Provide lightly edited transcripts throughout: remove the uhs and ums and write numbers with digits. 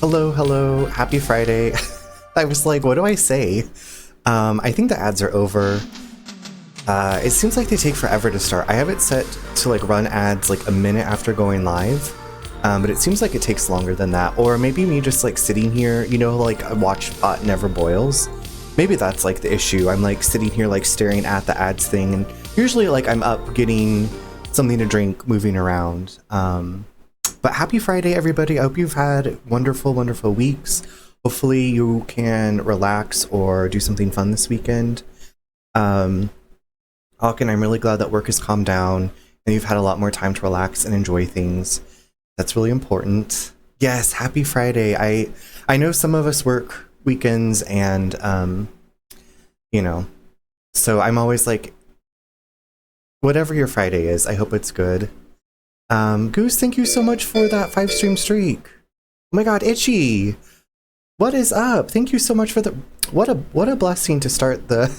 Hello, hello, happy Friday. I was like, what do I say? I think the ads are over. It seems like they take forever to start. I have it set to like run ads like a minute after going live, but it seems like it takes longer than that. Or maybe me just like sitting here, you know, like a watch pot never boils. Maybe that's like the issue. I'm like sitting here like staring at the ads thing, and usually like I'm up getting something to drink, moving around. But happy Friday, everybody. I hope you've had wonderful, wonderful weeks. Hopefully you can relax or do something fun this weekend. Hawken, I'm really glad that work has calmed down and you've had a lot more time to relax and enjoy things. That's really important. Yes, happy Friday. I know some of us work weekends and, you know, so I'm always like, whatever your Friday is, I hope it's good. Goose, thank you so much for that 5-stream streak. Oh my god, Itchy! What is up? Thank you so much for the... What a blessing to start the...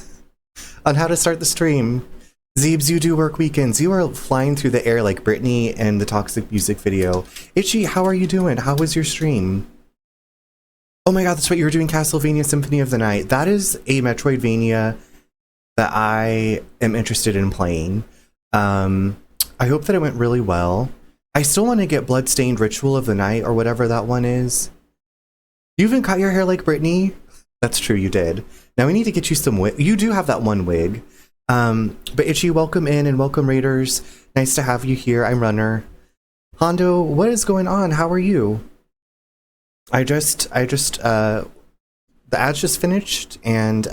on how to start the stream. Zeebs, you do work weekends. You are flying through the air like Britney and the Toxic Music video. Itchy, how are you doing? How was your stream? Oh my god, that's right, you were doing Castlevania Symphony of the Night. That is a Metroidvania that I am interested in playing. I hope that it went really well. I still want to get Bloodstained Ritual of the Night or whatever that one is. You even cut your hair like Britney? That's true, you did. Now we need to get you some wig. You do have that one wig. But Itchy, welcome in and welcome Raiders. Nice to have you here. I'm Runner. Hondo, what is going on? How are you? The ads just finished and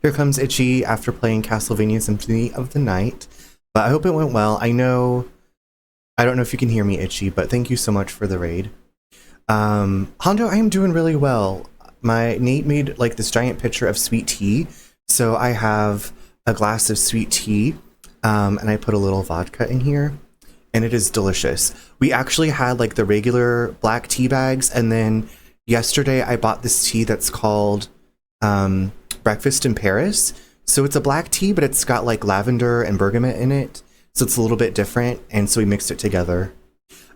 here comes Itchy after playing Castlevania Symphony of the Night. But I hope it went well. I don't know if you can hear me, Itchy, but thank you so much for the raid. Hondo, I am doing really well. Nate made like this giant pitcher of sweet tea. So I have a glass of sweet tea, and I put a little vodka in here, and it is delicious. We actually had like the regular black tea bags, and then yesterday I bought this tea that's called Breakfast in Paris. So it's a black tea, but it's got like lavender and bergamot in it. So it's a little bit different. And so we mixed it together.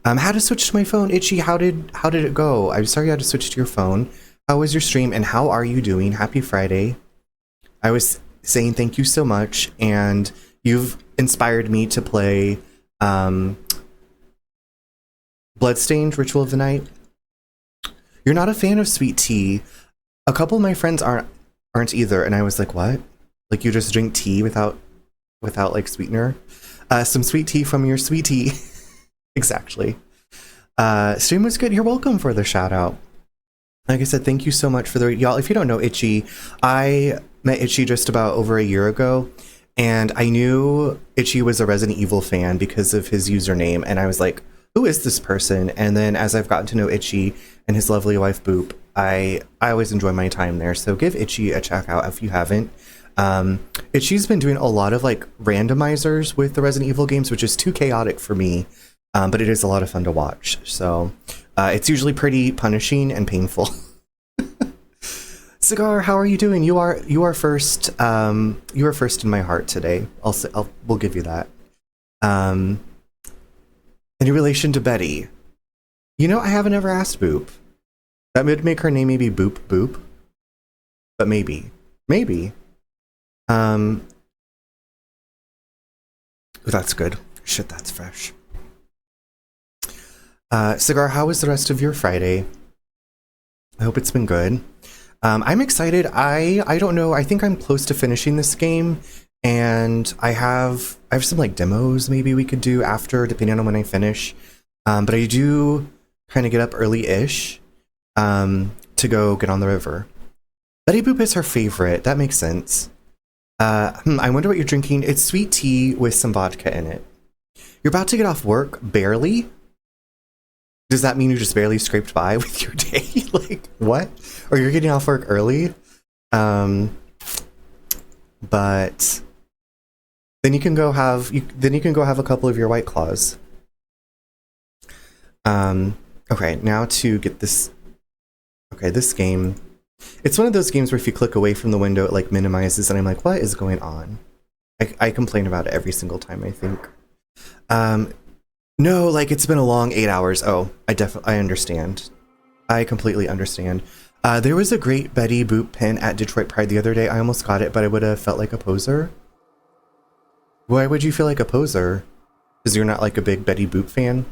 How to switch to my phone? Itchy, how did it go? I'm sorry you had to switch to your phone. How was your stream and how are you doing? Happy Friday. I was saying thank you so much. And you've inspired me to play Bloodstained Ritual of the Night. You're not a fan of sweet tea. A couple of my friends aren't either. And I was like, what? Like you just drink tea without like sweetener? Some sweet tea from your sweet tea. Exactly. Stream was good. You're welcome for the shout out. Like I said, thank you so much for the... Y'all, if you don't know Itchy, I met Itchy just about over a year ago. And I knew Itchy was a Resident Evil fan because of his username. And I was like, who is this person? And then as I've gotten to know Itchy and his lovely wife, Boop, I always enjoy my time there. So give Itchy a check out if you haven't. Itchy's been doing a lot of like randomizers with the Resident Evil games, which is too chaotic for me, but it is a lot of fun to watch. So it's usually pretty punishing and painful. Cigar, how are you doing? You are first. You are first in my heart today. We'll give you that. In relation to Betty, you know, I haven't ever asked Boop. That would make her name maybe Boop Boop, but maybe. That's good. Shit, that's fresh. Cigar, how was the rest of your Friday? I hope it's been good. I'm excited. I don't know. I think I'm close to finishing this game, and I have some like demos maybe we could do after, depending on when I finish. But I do kind of get up early-ish to go get on the river. Betty Boop is her favorite. That makes sense. I wonder what you're drinking. It's sweet tea with some vodka in it. You're about to get off work? Barely? Does that mean you just barely scraped by with your day? Like, what? Or you're getting off work early? But then you can go have a couple of your White Claws. Okay, now to get this. Okay, this game. It's one of those games where if you click away from the window, it like minimizes, and I'm like, what is going on? I complain about it every single time, I think. No, like it's been a long 8 hours. Oh, I understand. I completely understand. There was a great Betty Boop pin at Detroit Pride the other day. I almost got it, but I would have felt like a poser. Why would you feel like a poser? Because you're not like a big Betty Boop fan?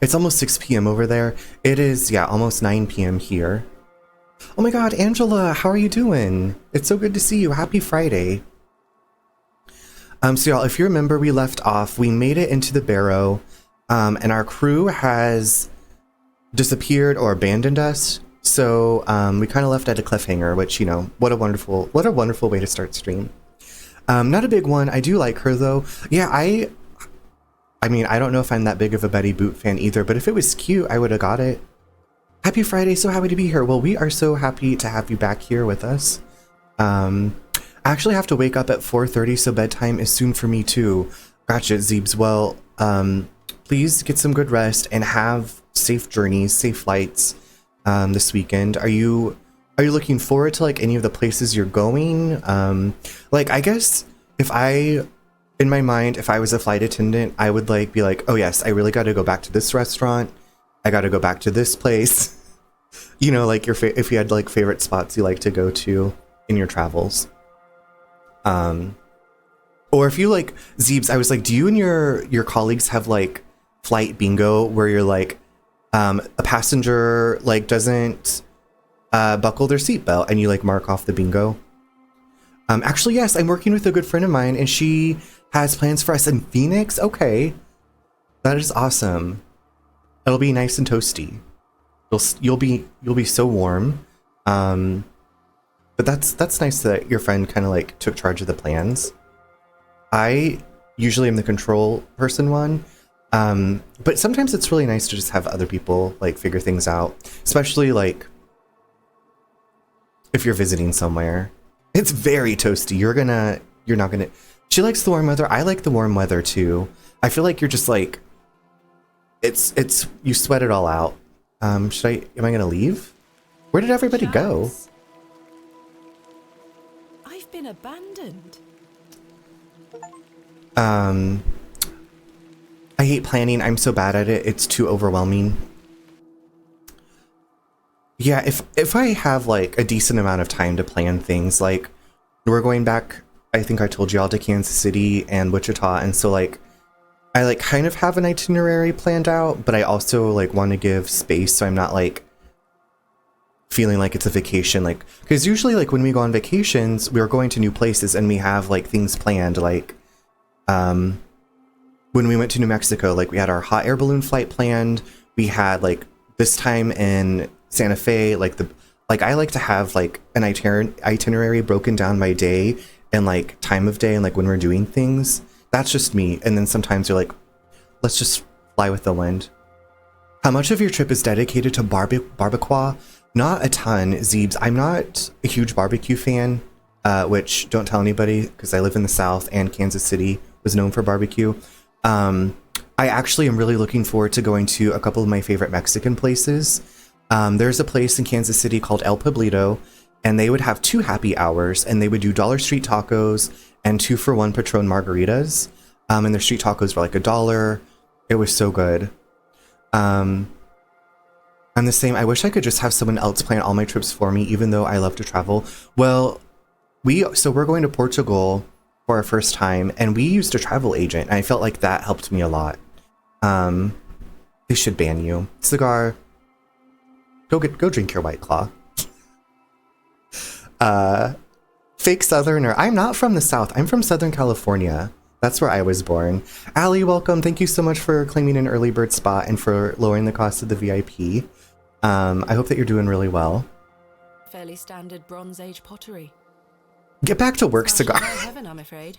It's almost 6 p.m. over there. It is, yeah, almost 9 p.m. here. Oh my god, Angela, how are you doing? It's so good to see you. Happy Friday. So y'all, if you remember, we left off, we made it into the Barrow, and our crew has disappeared or abandoned us. So we kind of left at a cliffhanger, which, you know, what a wonderful way to start stream. Not a big one. I do like her though. Yeah, I mean, I don't know if I'm that big of a Betty Boop fan either, but if it was cute, I would have got it. Happy Friday, so happy to be here. Well, we are so happy to have you back here with us. I actually have to wake up at 4:30, so bedtime is soon for me too. Gotcha, Zeebs. Well, please get some good rest and have safe journeys, safe flights this weekend. Are you looking forward to like any of the places you're going? Like, I guess in my mind, if I was a flight attendant, I would like be like, oh yes, I really got to go back to this restaurant. I got to go back to this place. You know, like if you had like favorite spots you like to go to in your travels. Or if you like, Zeebs, I was like, do you and your colleagues have like flight bingo where you're like, a passenger like doesn't buckle their seatbelt and you like mark off the bingo? Actually, yes, I'm working with a good friend of mine and she has plans for us in Phoenix. Okay, that is awesome. It'll be nice and toasty. You'll be so warm. But that's nice that your friend kind of like took charge of the plans. I usually am the control person one. But sometimes it's really nice to just have other people like figure things out, especially like if you're visiting somewhere. It's very toasty. You're not gonna. She likes the warm weather. I like the warm weather too. I feel like you're just like, it's you sweat it all out. Am I gonna leave? Where did everybody go? I've been abandoned. I hate planning. I'm so bad at it. It's too overwhelming. Yeah, if I have like a decent amount of time to plan things, like we're going back, I think I told you all, to Kansas City and Wichita, and so like I like kind of have an itinerary planned out, but I also like want to give space so I'm not like feeling like it's a vacation, like because usually like when we go on vacations, we're going to new places and we have like things planned, like when we went to New Mexico, like we had our hot air balloon flight planned. We had like this time in Santa Fe, like I like to have like an itinerary broken down by day and like time of day and like when we're doing things. That's just me. And then sometimes you're like, let's just fly with the wind. How much of your trip is dedicated to barbacoa? Not a ton, Zeebs. I'm not a huge barbecue fan, which don't tell anybody because I live in the South and Kansas City was known for barbecue. I actually am really looking forward to going to a couple of my favorite Mexican places. There's a place in Kansas City called El Pueblito, and they would have 2 happy hours, and they would do Dollar Street tacos and 2-for-1 Patron margaritas. And their street tacos were like $1. It was so good. I'm the same. I wish I could just have someone else plan all my trips for me, even though I love to travel. Well, we're going to Portugal for our first time, and we used a travel agent, and I felt like that helped me a lot. They should ban you. Cigar, go drink your White Claw. Fake Southerner. I'm not from the South. I'm from Southern California. That's where I was born. Allie, welcome. Thank you so much for claiming an early bird spot and for lowering the cost of the VIP. I hope that you're doing really well. Fairly standard Bronze Age pottery. Get back to work, Cigar. Heaven, I'm afraid.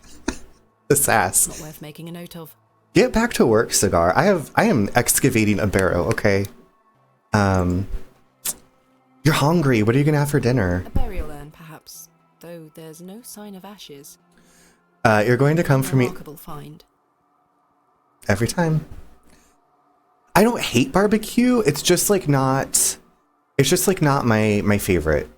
The sass. Not worth making a note of. Get back to work, Cigar. I am excavating a barrow, okay? You're hungry. What are you gonna have for dinner? A burial urn, perhaps. Though there's no sign of ashes. You're going to come for me. Remarkable find. Every time. I don't hate barbecue. It's just like not. It's just like not my favorite.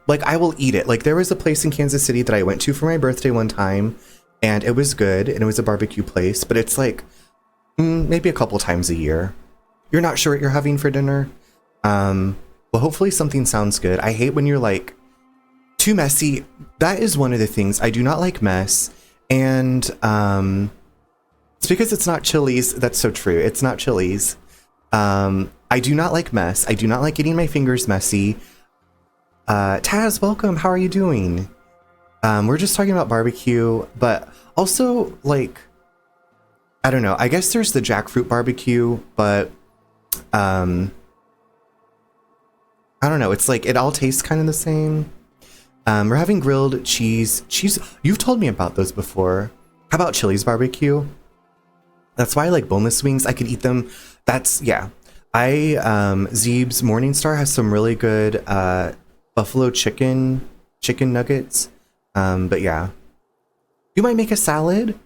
Like I will eat it. Like there was a place in Kansas City that I went to for my birthday one time, and it was good, and it was a barbecue place. But it's like maybe a couple times a year. you're not sure what you're having for dinner. Well, hopefully something sounds good. I hate when you're like too messy. That is one of the things. I do not like mess. And it's because it's not Chili's. That's so true. It's not Chili's. I do not like mess. I do not like getting my fingers messy. Taz, welcome. How are you doing? We're just talking about barbecue, but also like, I don't know. I guess there's the jackfruit barbecue, but I don't know. It's like it all tastes kind of the same. We're having grilled cheese. You've told me about those before. How about Chili's barbecue? That's why I like boneless wings. I could eat them. That's, yeah. Zeeb's Morningstar has some really good buffalo chicken nuggets. But yeah. You might make a salad.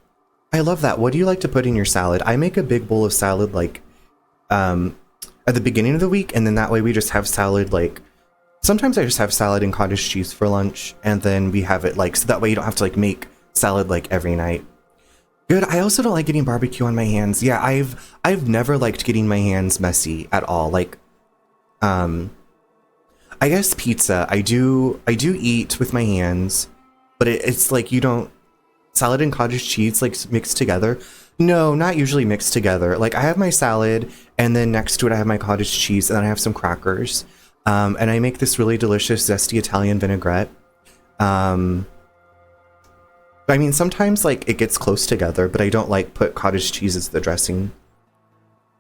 I love that. What do you like to put in your salad? I make a big bowl of salad like at the beginning of the week, and then that way we just have salad like sometimes I just have salad and cottage cheese for lunch, and then we have it like so that way you don't have to like make salad like every night. Good. I also don't like getting barbecue on my hands. Yeah, I've never liked getting my hands messy at all. Like I guess pizza I do eat with my hands, but it's like you don't salad and cottage cheese like mixed together. No, not usually mixed together. Like I have my salad and then next to it I have my cottage cheese and then I have some crackers. And I make this really delicious zesty Italian vinaigrette. I mean, sometimes like it gets close together, but I don't like put cottage cheese as the dressing.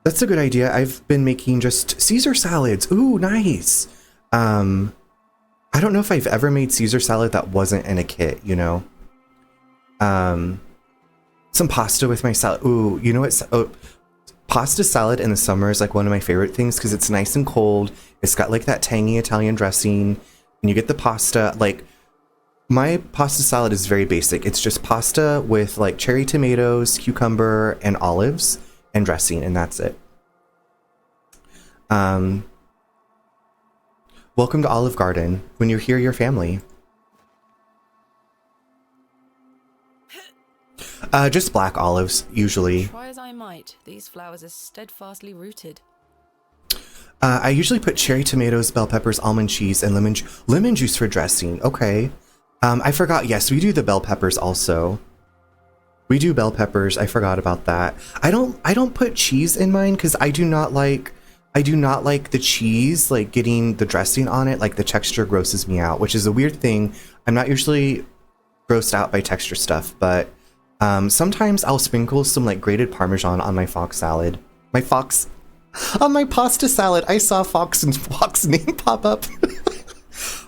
That's a good idea. I've been making just Caesar salads. Ooh, nice. I don't know if I've ever made Caesar salad that wasn't in a kit, you know? Some pasta with my salad. Ooh, you know what? Oh, pasta salad in the summer is like one of my favorite things because it's nice and cold. It's got like that tangy Italian dressing and you get the pasta. Like my pasta salad is very basic. It's just pasta with like cherry tomatoes, cucumber, and olives and dressing, and that's it. Welcome to Olive Garden. When you're here, your family. Just black olives, usually. Try as I might, these flowers are steadfastly rooted. I usually put cherry tomatoes, bell peppers, almond cheese, and lemon juice for dressing. Okay. I forgot. Yes, we do the bell peppers also. We do bell peppers. I forgot about that. I don't put cheese in mine because I do not like the cheese like getting the dressing on it. Like the texture grosses me out, which is a weird thing. I'm not usually grossed out by texture stuff, but sometimes I'll sprinkle some like grated Parmesan on my fox salad. On my pasta salad. I saw Fox name pop up.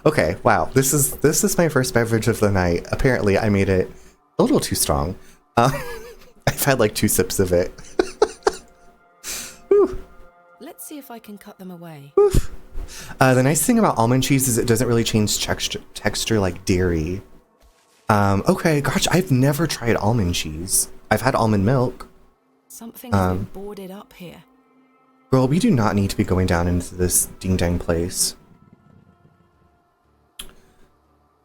Okay, wow. This is my first beverage of the night. Apparently, I made it a little too strong. I've had like 2 sips of it. Let's see if I can cut them away. The nice thing about almond cheese is it doesn't really change texture like dairy. Okay, gosh, I've never tried almond cheese. I've had almond milk. Something has been boarded up here. Girl, we do not need to be going down into this ding-dang place.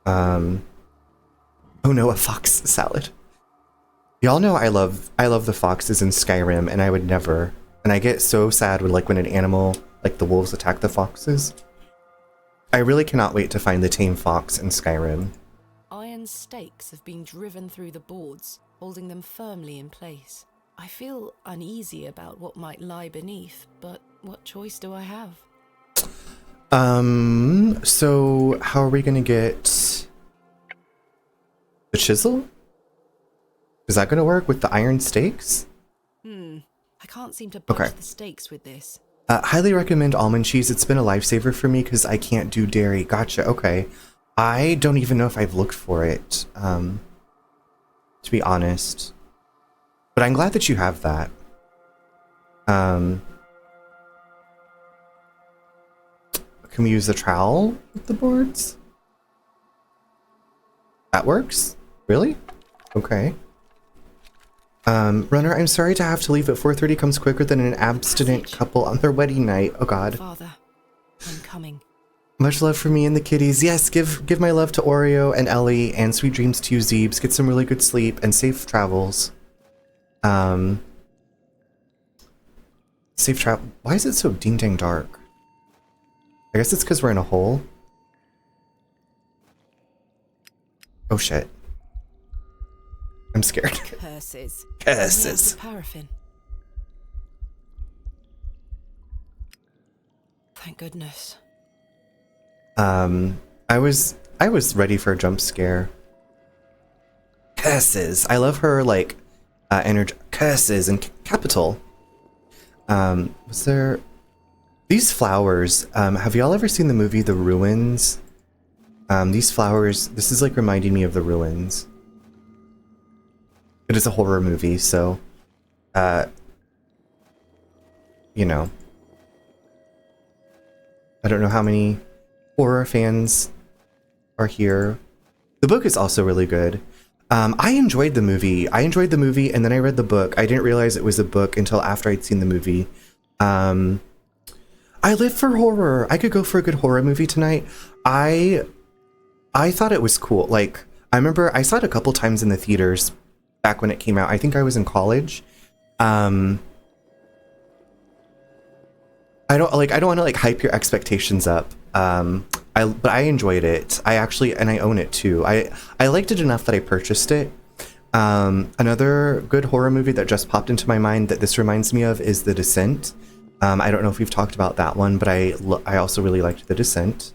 Oh no, a fox salad. Y'all know I love the foxes in Skyrim, and I would never. And I get so sad when an animal, like the wolves, attack the foxes. I really cannot wait to find the tame fox in Skyrim. Iron stakes have been driven through the boards, holding them firmly in place. I feel uneasy about what might lie beneath, but what choice do I have? So how are we gonna get the chisel? Is that gonna work with the iron stakes? I can't seem to budge the stakes with this. Highly recommend almond cheese. It's been a lifesaver for me because I can't do dairy. Gotcha, okay. I don't even know if I've looked for it, to be honest. But I'm glad that you have that. Can we use the trowel with the boards? That works? Really? Okay. Runner, I'm sorry to have to leave at 4:30 comes quicker than an abstinent couple on their wedding night. Oh god. Father, I'm coming. Much love for me and the kitties. Yes, give my love to Oreo and Ellie, and sweet dreams to you, Zeebs. Get some really good sleep and safe travels. Safe travel. Why is it so ding dang dark? I guess it's because we're in a hole. Oh shit. I'm scared. Curses. Curses. Paraffin. Thank goodness. I was ready for a jump scare. Curses. I love her like energy. Curses and capital. Was there these flowers? Have y'all ever seen the movie The Ruins? These flowers. This is like reminding me of The Ruins. It is a horror movie, so you know. I don't know how many horror fans are here. The book is also really good. I enjoyed the movie. And then I read the book. I didn't realize it was a book until after I'd seen the movie. I live for horror. I could go for a good horror movie tonight. I thought it was cool. Like, I remember I saw it a couple times in the theaters back when it came out. I think I was in college. I don't want to like hype your expectations up. But I enjoyed it. I own it too. I liked it enough that I purchased it. Another good horror movie that just popped into my mind that this reminds me of is The Descent. I don't know if we've talked about that one, but I also really liked The Descent.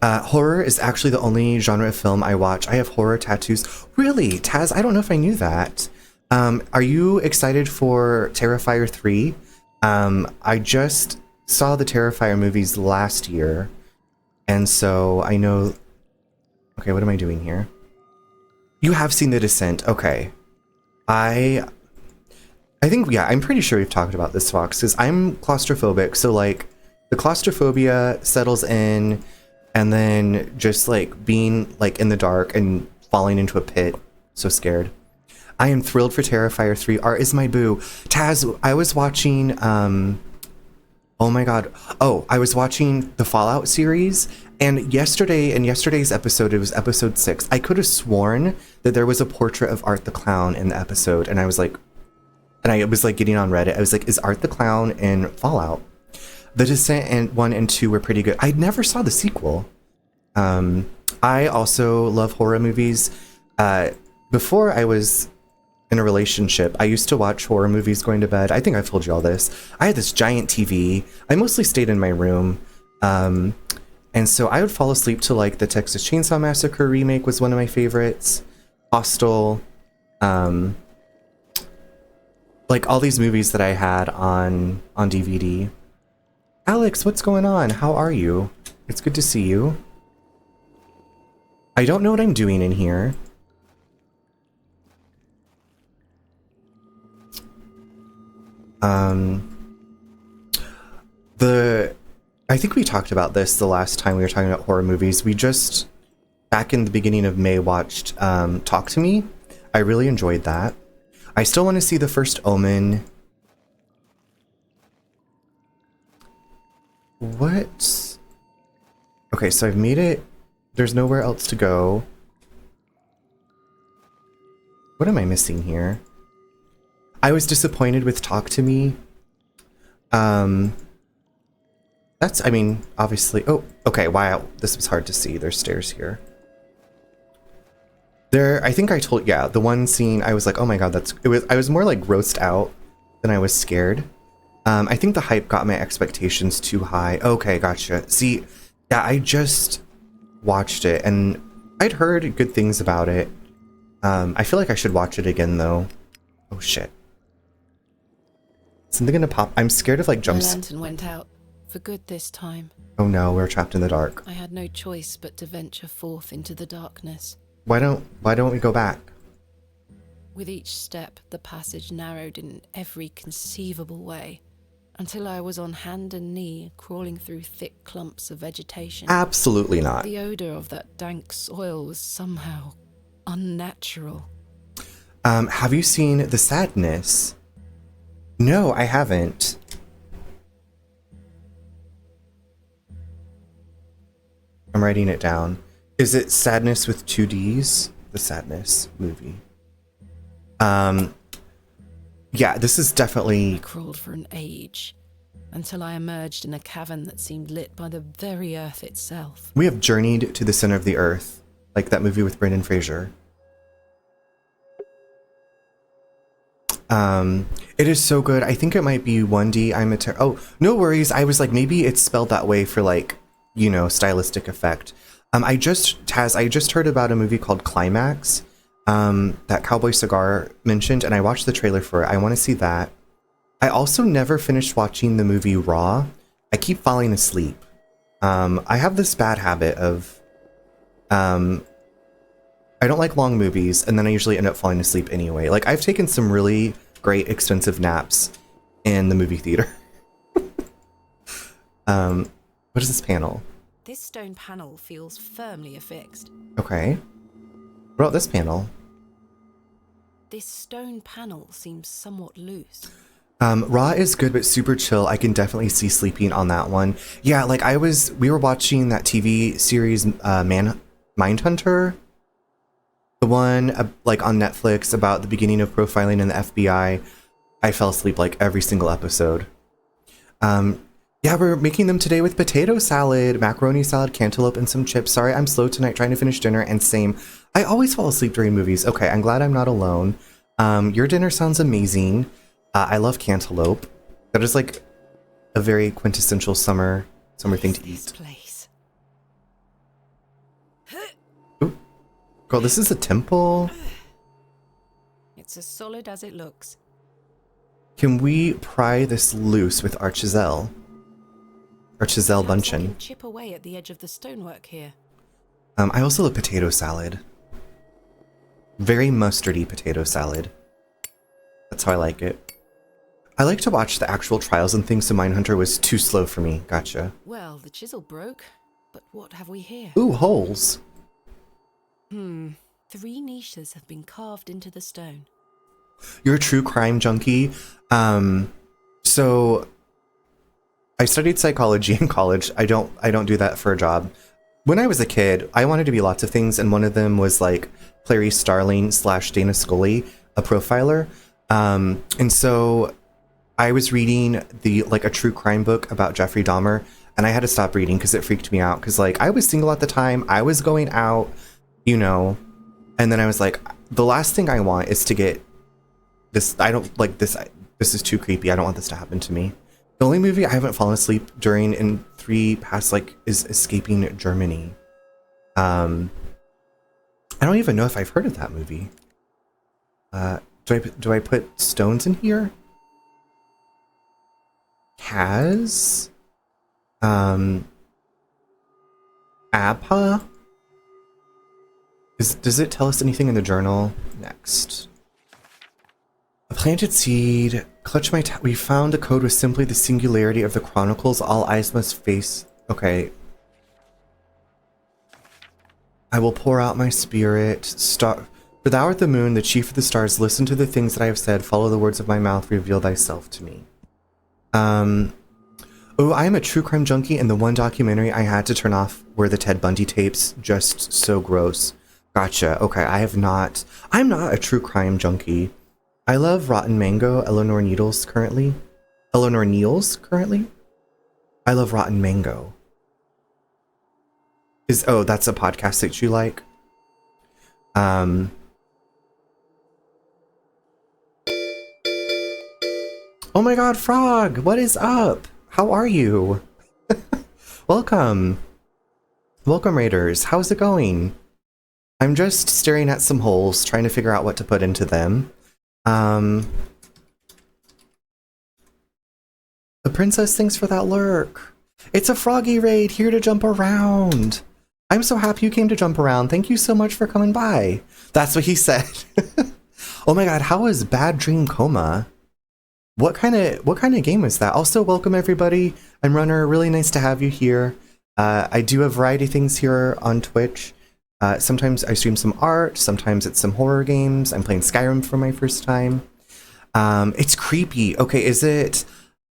Horror is actually the only genre of film I watch. I have horror tattoos. Really? Taz, I don't know if I knew that. Are you excited for Terrifier 3? I just saw the Terrifier movies last year, and so I know... Okay, what am I doing here? You have seen The Descent. Okay. I think, yeah, I'm pretty sure we've talked about this, Fox, because I'm claustrophobic, so, like, the claustrophobia settles in, and then just, like, being, like, in the dark and falling into a pit. So scared. I am thrilled for Terrifier 3. Art is my boo. Taz, I was watching, oh my god. Oh, I was watching the Fallout series, and in yesterday's episode, it was episode 6. I could have sworn that there was a portrait of Art the Clown in the episode, and I was like, getting on Reddit. I was like, is Art the Clown in Fallout? The Descent and 1 and 2 were pretty good. I never saw the sequel. I also love horror movies. Before I was in a relationship, I used to watch horror movies going to bed. I think I've told you all this. I had this giant TV. I mostly stayed in my room. And so I would fall asleep to like the Texas Chainsaw Massacre remake was one of my favorites. Hostel. Like all these movies that I had on DVD. Alex, what's going on? How are you? It's good to see you. I don't know what I'm doing in here. I think we talked about this the last time we were talking about horror movies. We just, back in the beginning of May, watched Talk to Me. I really enjoyed that. I still want to see the first Omen. What? Okay, so I've made it. There's nowhere else to go. What am I missing here? I was disappointed with Talk to Me. That's, I mean, obviously... Oh, okay, wow. This was hard to see. There's stairs here. I think I told... Yeah, the one scene, I was like, oh my god, I was more like grossed out than I was scared. I think the hype got my expectations too high. Okay, gotcha. See, yeah, I just watched it, and I'd heard good things about it. I feel like I should watch it again, though. Oh, shit. Something gonna pop. I'm scared of, like, jumps. The lantern went out. For good this time. Oh no, we're trapped in the dark. I had no choice but to venture forth into the darkness. Why don't we go back? With each step, the passage narrowed in every conceivable way, until I was on hand and knee, crawling through thick clumps of vegetation. Absolutely not. The odor of that dank soil was somehow unnatural. Have you seen The Sadness? No, I haven't. I'm writing it down. Is it Sadness with 2 Ds? The Sadness movie. Yeah, this is definitely... I crawled for an age, until I emerged in a cavern that seemed lit by the very earth itself. We have journeyed to the center of the earth, like that movie with Brendan Fraser. It is so good. I think it might be 1D. Oh, no worries. I was like, maybe it's spelled that way for like, you know, stylistic effect. I just heard about a movie called Climax, that Cowboy Cigar mentioned, and I watched the trailer for it. I want to see that. I also never finished watching the movie Raw. I keep falling asleep. I have this bad habit of, I don't like long movies, and then I usually end up falling asleep anyway. Like, I've taken some really great expensive naps in the movie theater. What is this panel? This stone panel feels firmly affixed. Okay. What about this panel? This stone panel seems somewhat loose. Raw is good, but super chill. I can definitely see sleeping on that one. Yeah, like we were watching that TV series, Mindhunter. The one like on Netflix about the beginning of profiling in the FBI. I fell asleep like every single episode. Yeah, we're making them today with potato salad, macaroni salad, cantaloupe, and some chips. Sorry, I'm slow tonight trying to finish dinner, and same. I always fall asleep during movies. Okay, I'm glad I'm not alone. Your dinner sounds amazing. I love cantaloupe. That is like a very quintessential summer thing to eat. Place. Ooh. Girl, this is a temple. It's as solid as it looks. Can we pry this loose with our chisel? Or chisel buncheon. I can chip away at the edge of the stonework here. I also love potato salad. Very mustardy potato salad. That's how I like it. I like to watch the actual trials and things, so Mindhunter was too slow for me. Gotcha. Well, the chisel broke, but what have we here? Ooh, holes. 3 niches have been carved into the stone. You're a true crime junkie. So I studied psychology in college. I don't do that for a job. When I was a kid, I wanted to be lots of things, and one of them was like Clarice Starling / Dana Scully, a profiler. And so I was reading a true crime book about Jeffrey Dahmer, and I had to stop reading because it freaked me out. Because like I was single at the time, I was going out, you know, and then I was like, the last thing I want is to get this. I don't like this. This is too creepy. I don't want this to happen to me. The only movie I haven't fallen asleep during in 3 past is Escaping Germany. I don't even know if I've heard of that movie. Do I put stones in here? Has ABHA? Does it tell us anything in the journal? Next. A planted seed. Clutch my we found the code with simply the singularity of the chronicles. All eyes must face. Okay. I will pour out my spirit. For thou art the moon, the chief of the stars. Listen to the things that I have said. Follow the words of my mouth. Reveal thyself to me. Oh, I am a true crime junkie, and the one documentary I had to turn off were the Ted Bundy tapes. Just so gross. Gotcha. Okay, I'm not a true crime junkie. I love Rotten Mango, Eleanor Needles currently. I love Rotten Mango. That's a podcast that you like? Oh my god, Frog! What is up? How are you? Welcome. Welcome, Raiders. How's it going? I'm just staring at some holes, trying to figure out what to put into them. The princess, thanks for that lurk. It's a froggy raid, here to jump around. I'm so happy you came to jump around. Thank you so much for coming by. That's what he said. Oh my god, how was Bad Dream Coma? What kind of game is that? Also, welcome everybody. I'm Runner, really nice to have you here. I do a variety of things here on Twitch. Sometimes I stream some art, sometimes it's some horror games. I'm playing Skyrim for my first time. It's creepy. Okay,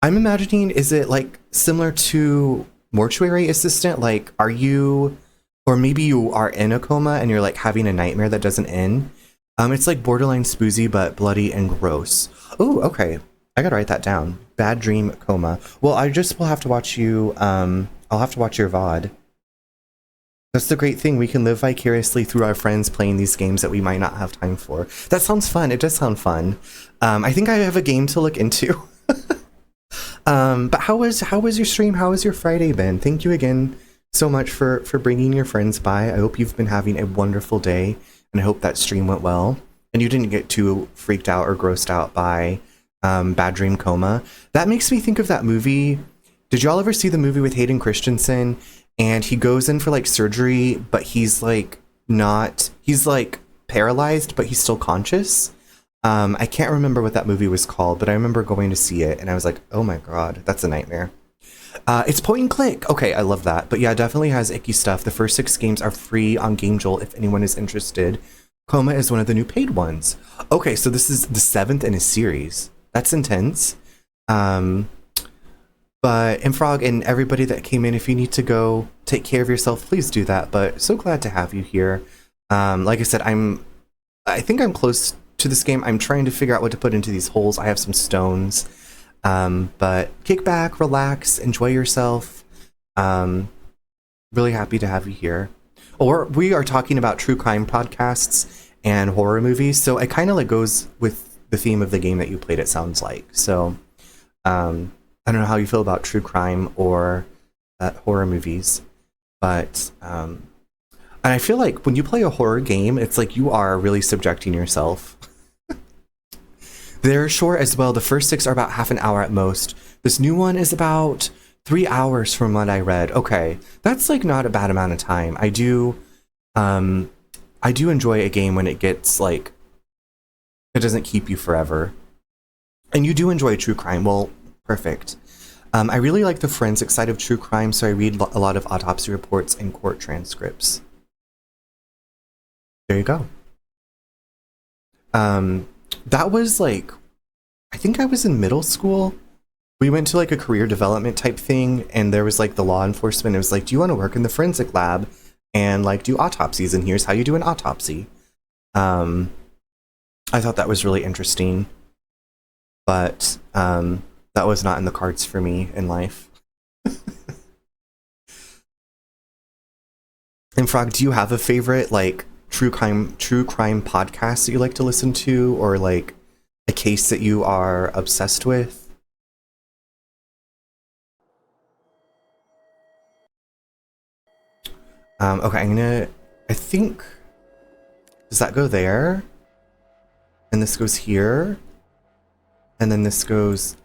I'm imagining, is it like similar to Mortuary Assistant? Like, are you, or maybe you are in a coma and you're like having a nightmare that doesn't end? It's like borderline spoozy, but bloody and gross. Oh, okay. I gotta write that down. Bad Dream Coma. Well, I just will have to watch you, I'll have to watch your VOD. That's the great thing. We can live vicariously through our friends playing these games that we might not have time for. That sounds fun. It does sound fun. I think I have a game to look into. But how was your stream? How has your Friday been? Thank you again so much for bringing your friends by. I hope you've been having a wonderful day, and I hope that stream went well. And you didn't get too freaked out or grossed out by Bad Dream Coma. That makes me think of that movie. Did y'all ever see the movie with Hayden Christensen? And he goes in for like surgery, but he's like he's like paralyzed, but he's still conscious. I can't remember what that movie was called, but I remember going to see it and I was like, oh my god, that's a nightmare. It's point and click. Okay, I love that. But yeah, it definitely has icky stuff. The first 6 games are free on GameJolt if anyone is interested. Coma is one of the new paid ones. Okay, so this is the 7th in a series. That's intense. But Imfrog and everybody that came in, if you need to go take care of yourself, please do that. But so glad to have you here. Like I said, I think I'm close to this game. I'm trying to figure out what to put into these holes. I have some stones. But kick back, relax, enjoy yourself. Really happy to have you here. Or we are talking about true crime podcasts and horror movies, so it kind of like goes with the theme of the game that you played, it sounds like. So I don't know how you feel about true crime or horror movies, but and I feel like when you play a horror game, it's like you are really subjecting yourself. They're short as well. The first 6 are about half an hour at most. This new one is about 3 hours from what I read. Okay, that's like not a bad amount of time. I do enjoy a game when it gets like, it doesn't keep you forever. And you do enjoy true crime. Well, perfect. I really like the forensic side of true crime, so I read a lot of autopsy reports and court transcripts. There you go. That was like, I think I was in middle school. We went to like a career development type thing, and there was like the law enforcement. It was like, do you want to work in the forensic lab and like do autopsies? And here's how you do an autopsy. I thought that was really interesting, but that was not in the cards for me in life. And Frog, do you have a favorite like true crime podcast that you like to listen to, or like a case that you are obsessed with? Okay, I think, does that go there? And this goes here? And then this goes,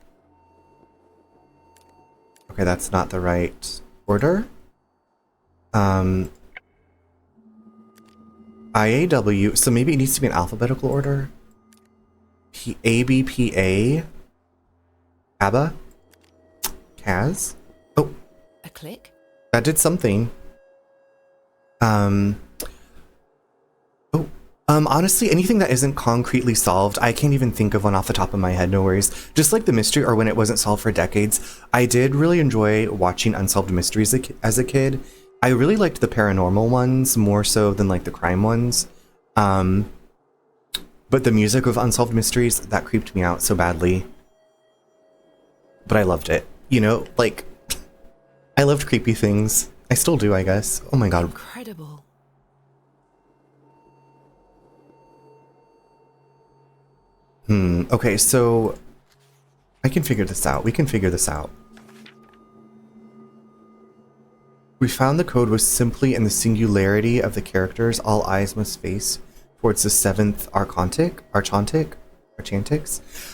okay, that's not the right order. IAW, so maybe it needs to be in alphabetical order. ABPA, ABBA, Kaz. Oh, A click? that did something. Honestly, anything that isn't concretely solved, I can't even think of one off the top of my head, no worries. Just like the mystery, or when it wasn't solved for decades, I did really enjoy watching Unsolved Mysteries as a kid. I really liked the paranormal ones more so than like the crime ones. But the music of Unsolved Mysteries, that creeped me out so badly. But I loved it. You know, like, I loved creepy things. I still do, I guess. Oh my god. Incredible. Okay, so I can figure this out. We can figure this out. We found the code was simply in the singularity of the characters all eyes must face towards the 7th Archontics.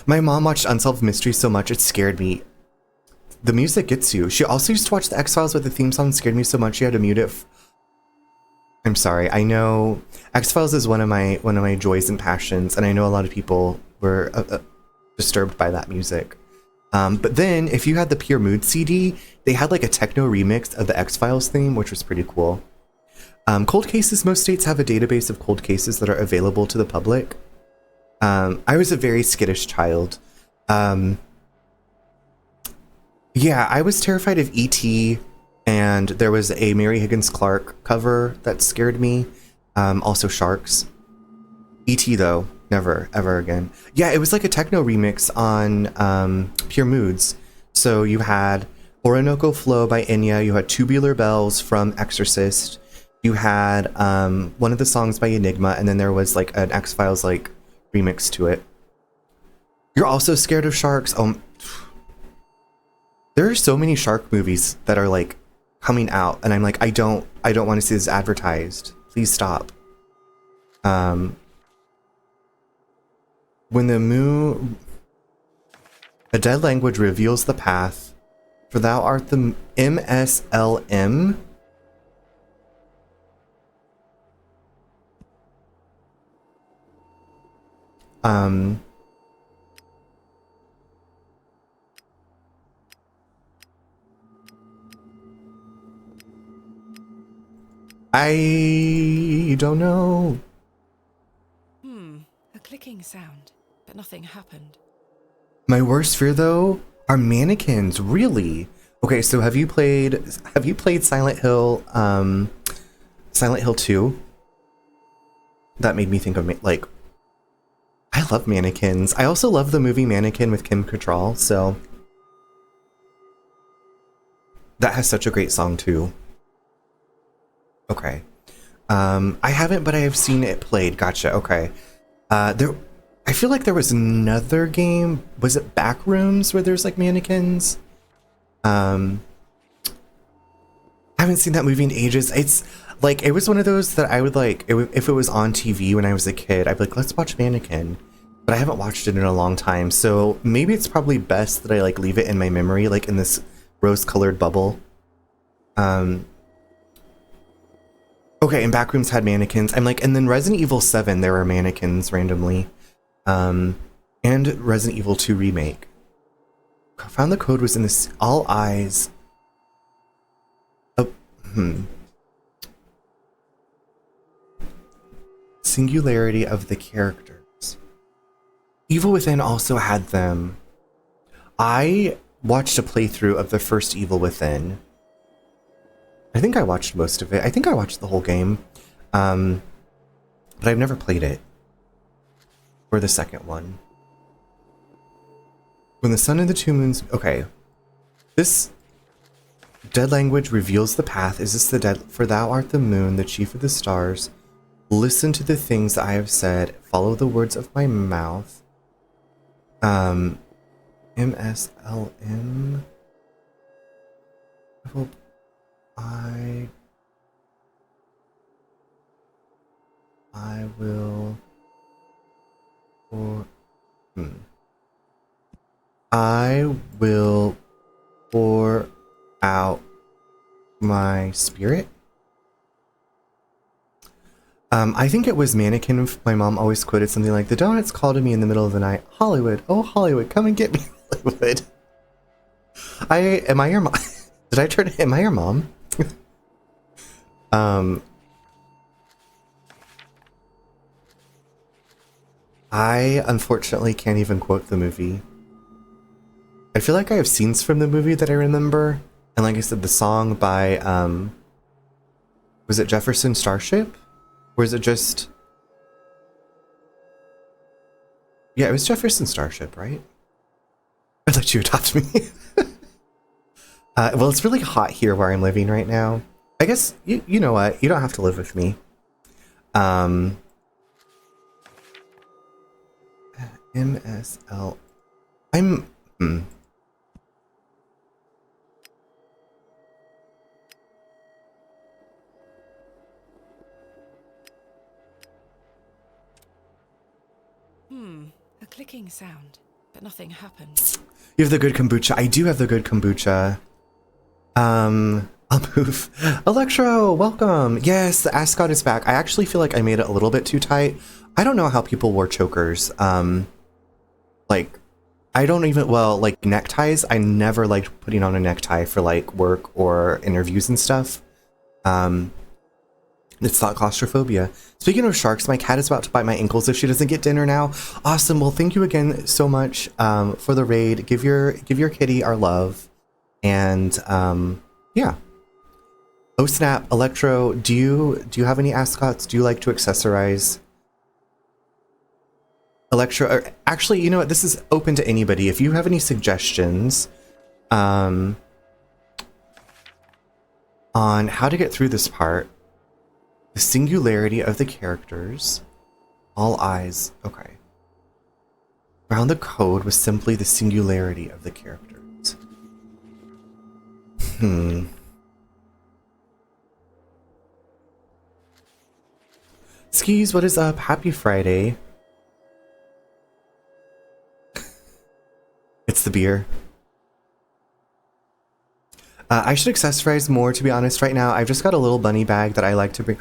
My mom watched Unsolved Mysteries so much it scared me. The music gets you. She also used to watch the X-Files, but the theme song scared me so much she had to mute it. I'm sorry. I know X-Files is one of my joys and passions, and I know a lot of people were disturbed by that music. But then, if you had the Pure Mood CD, they had like a techno remix of the X-Files theme, which was pretty cool. Cold cases, most states have a database of cold cases that are available to the public. I was a very skittish child. Yeah, I was terrified of E.T., and there was a Mary Higgins Clark cover that scared me. Also sharks. ET though, never ever again. Yeah, it was like a techno remix on Pure Moods. So you had Orinoco Flow by Enya, you had Tubular Bells from Exorcist, you had one of the songs by Enigma, and then there was like an X-Files like remix to it. You're also scared of sharks. There are so many shark movies that are like coming out, and I'm like, I don't want to see this advertised. Please stop. When the moon, a dead language reveals the path, for thou art the MSLM. I don't know. A clicking sound, but nothing happened. My worst fear though are mannequins, really. Okay, so have you played Silent Hill 2? That made me think of like, I love mannequins. I also love the movie Mannequin with Kim Cattrall, so that has such a great song too. Okay. I haven't, but I have seen it played. Gotcha. Okay. I feel like there was another game. Was it Backrooms where there's like mannequins? I haven't seen that movie in ages. It's like, it was one of those that I would like, if it was on TV when I was a kid, I'd be like, let's watch Mannequin. But I haven't watched it in a long time. So maybe it's probably best that I like leave it in my memory, like in this rose-colored bubble. Okay, and Backrooms had mannequins. I'm like, and then Resident Evil 7, there were mannequins randomly. And Resident Evil 2 Remake. I found the code was in this all eyes. Singularity of the characters. Evil Within also had them. I watched a playthrough of the first Evil Within. I think I watched most of it. I think I watched the whole game. But I've never played it. Or the second one. When the sun and the two moons... Okay. This dead language reveals the path. Is this the dead... For thou art the moon, the chief of the stars. Listen to the things that I have said. Follow the words of my mouth. MSLM. I hope I will I will pour out my spirit. I think it was Mannequin. My mom always quoted something like, the donuts called to me in the middle of the night. Hollywood, oh Hollywood, come and get me, Hollywood. Am I your mom? Did I turn? Am I your mom? I unfortunately can't even quote the movie. I feel like I have scenes from the movie that I remember, and like I said, the song by was it Jefferson Starship? Or is it just... Yeah, it was Jefferson Starship, right? I'd let you adopt me. Well, it's really hot here where I'm living right now. I guess, you know what? You don't have to live with me. MSL... A clicking sound, but nothing happened. You have the good kombucha. I do have the good kombucha. I'll move. Electro, welcome. Yes, the ascot is back. I actually feel like I made it a little bit too tight. I don't know how people wore chokers. Like, I don't even, well, like neckties. I never liked putting on a necktie for like work or interviews and stuff. It's not claustrophobia. Speaking of sharks, my cat is about to bite my ankles if she doesn't get dinner now. Awesome. Well, thank you again so much for the raid. Give your kitty our love. And yeah. Oh snap, Electro, do you have any ascots? Do you like to accessorize? Electra, or actually, you know what? This is open to anybody. If you have any suggestions on how to get through this part, the singularity of the characters, all eyes. Okay. Around the code was simply the singularity of the characters. Skis, what is up? Happy Friday. It's the beer. I should accessorize more, to be honest, right now. I've just got a little bunny bag that I like to bring.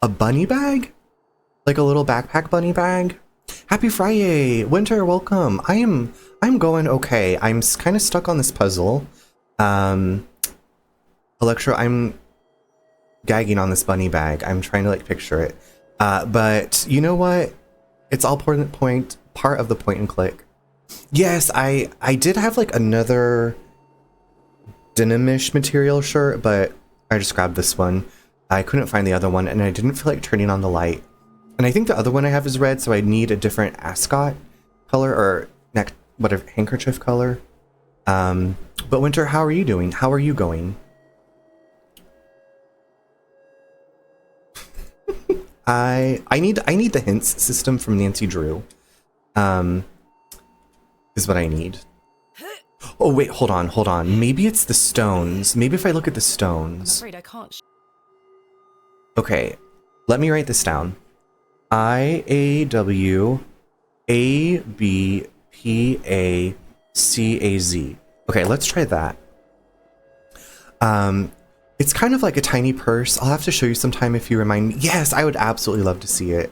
A bunny bag? Like a little backpack bunny bag? Happy Friday! Winter, welcome! I'm going okay. I'm kind of stuck on this puzzle. Electro, I'm gagging on this bunny bag. I'm trying to like picture it. But you know what? It's all part of the point and click. Yes, I did have like another denimish material shirt, but I just grabbed this one. I couldn't find the other one, and I didn't feel like turning on the light. And I think the other one I have is red, so I need a different ascot color or whatever handkerchief color. But Winter, how are you doing? How are you going? I need the hints system from Nancy Drew. Is what I need. Oh wait, hold on. Maybe it's the stones. Maybe if I look at the stones. I'm afraid I can't. Okay, let me write this down. IAWABPACAZ. Okay, let's try that. It's kind of like a tiny purse. I'll have to show you sometime if you remind me. Yes, I would absolutely love to see it.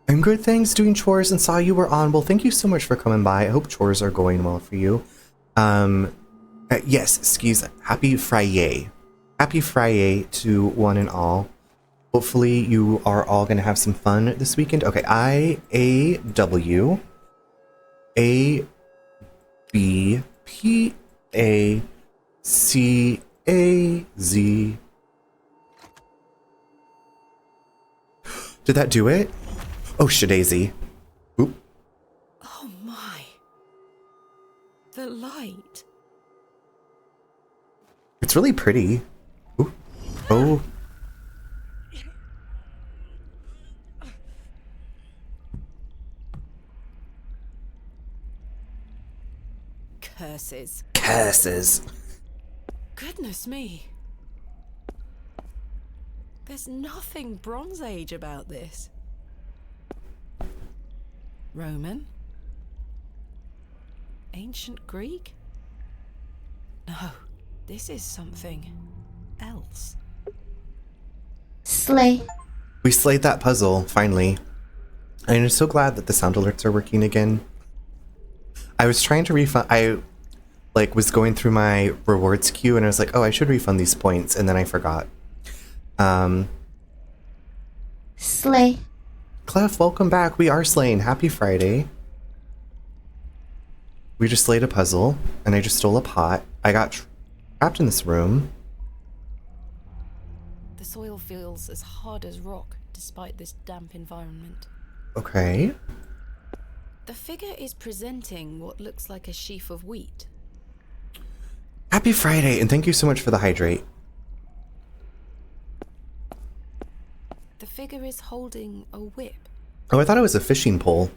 I'm good, thanks. Doing chores and saw you were on. Well, thank you so much for coming by. I hope chores are going well for you. Yes, skis. Happy Friday. Happy Friday to one and all. Hopefully you are all going to have some fun this weekend. Okay, IAWABPACAZ. Did that do it? Oh, shadaisy. Oop. Oh my. The light. It's really pretty. Ooh. Oh. Curses. Curses. Goodness me. There's nothing Bronze Age about this. Roman? Ancient Greek? No, this is something else. Slay. We slayed that puzzle, finally. I'm so glad that the sound alerts are working again. I was trying to refund... I, was going through my rewards queue, and I was like, oh, I should refund these points, and then I forgot. Slay. Clef, welcome back. We are slaying. Happy Friday. We just slayed a puzzle, and I just stole a pot. I got trapped in this room. The soil feels as hard as rock, despite this damp environment. Okay. The figure is presenting what looks like a sheaf of wheat. Happy Friday, and thank you so much for the hydrate. The figure is holding a whip. Oh, I thought it was a fishing pole.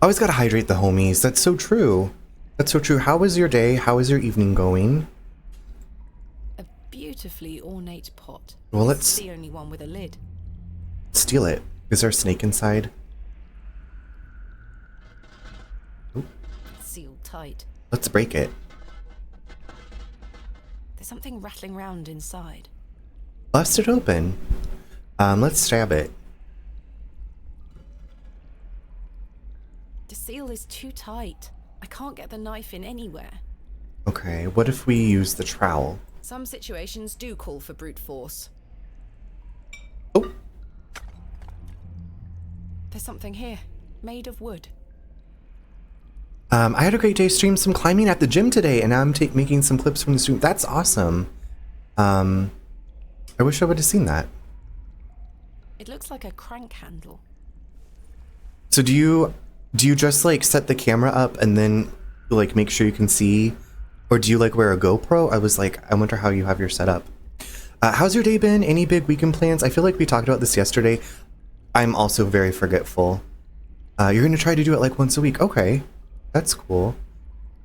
Always gotta hydrate the homies. That's so true. That's so true. How was your day? How is your evening going? A beautifully ornate pot. Well, It's the only one with a lid. steal it. Is there a snake inside? Ooh, It's sealed tight. let's break it. There's something rattling round inside. Bust it open. Let's stab it. The seal is too tight. I can't get the knife in anywhere. Okay, what if we use the trowel? Some situations do call for brute force. Oh, There's something here, made of wood. I had a great day stream some climbing at the gym today, and now I'm making some clips from the stream. That's awesome. I wish I would have seen that. It looks like a crank handle. So do you just like set the camera up and then like make sure you can see, or do you like wear a GoPro? I was like, I wonder how you have your setup. How's your day been? Any big weekend plans? I feel like we talked about this yesterday. I'm also very forgetful. You're gonna try to do it like once a week. Okay, that's cool.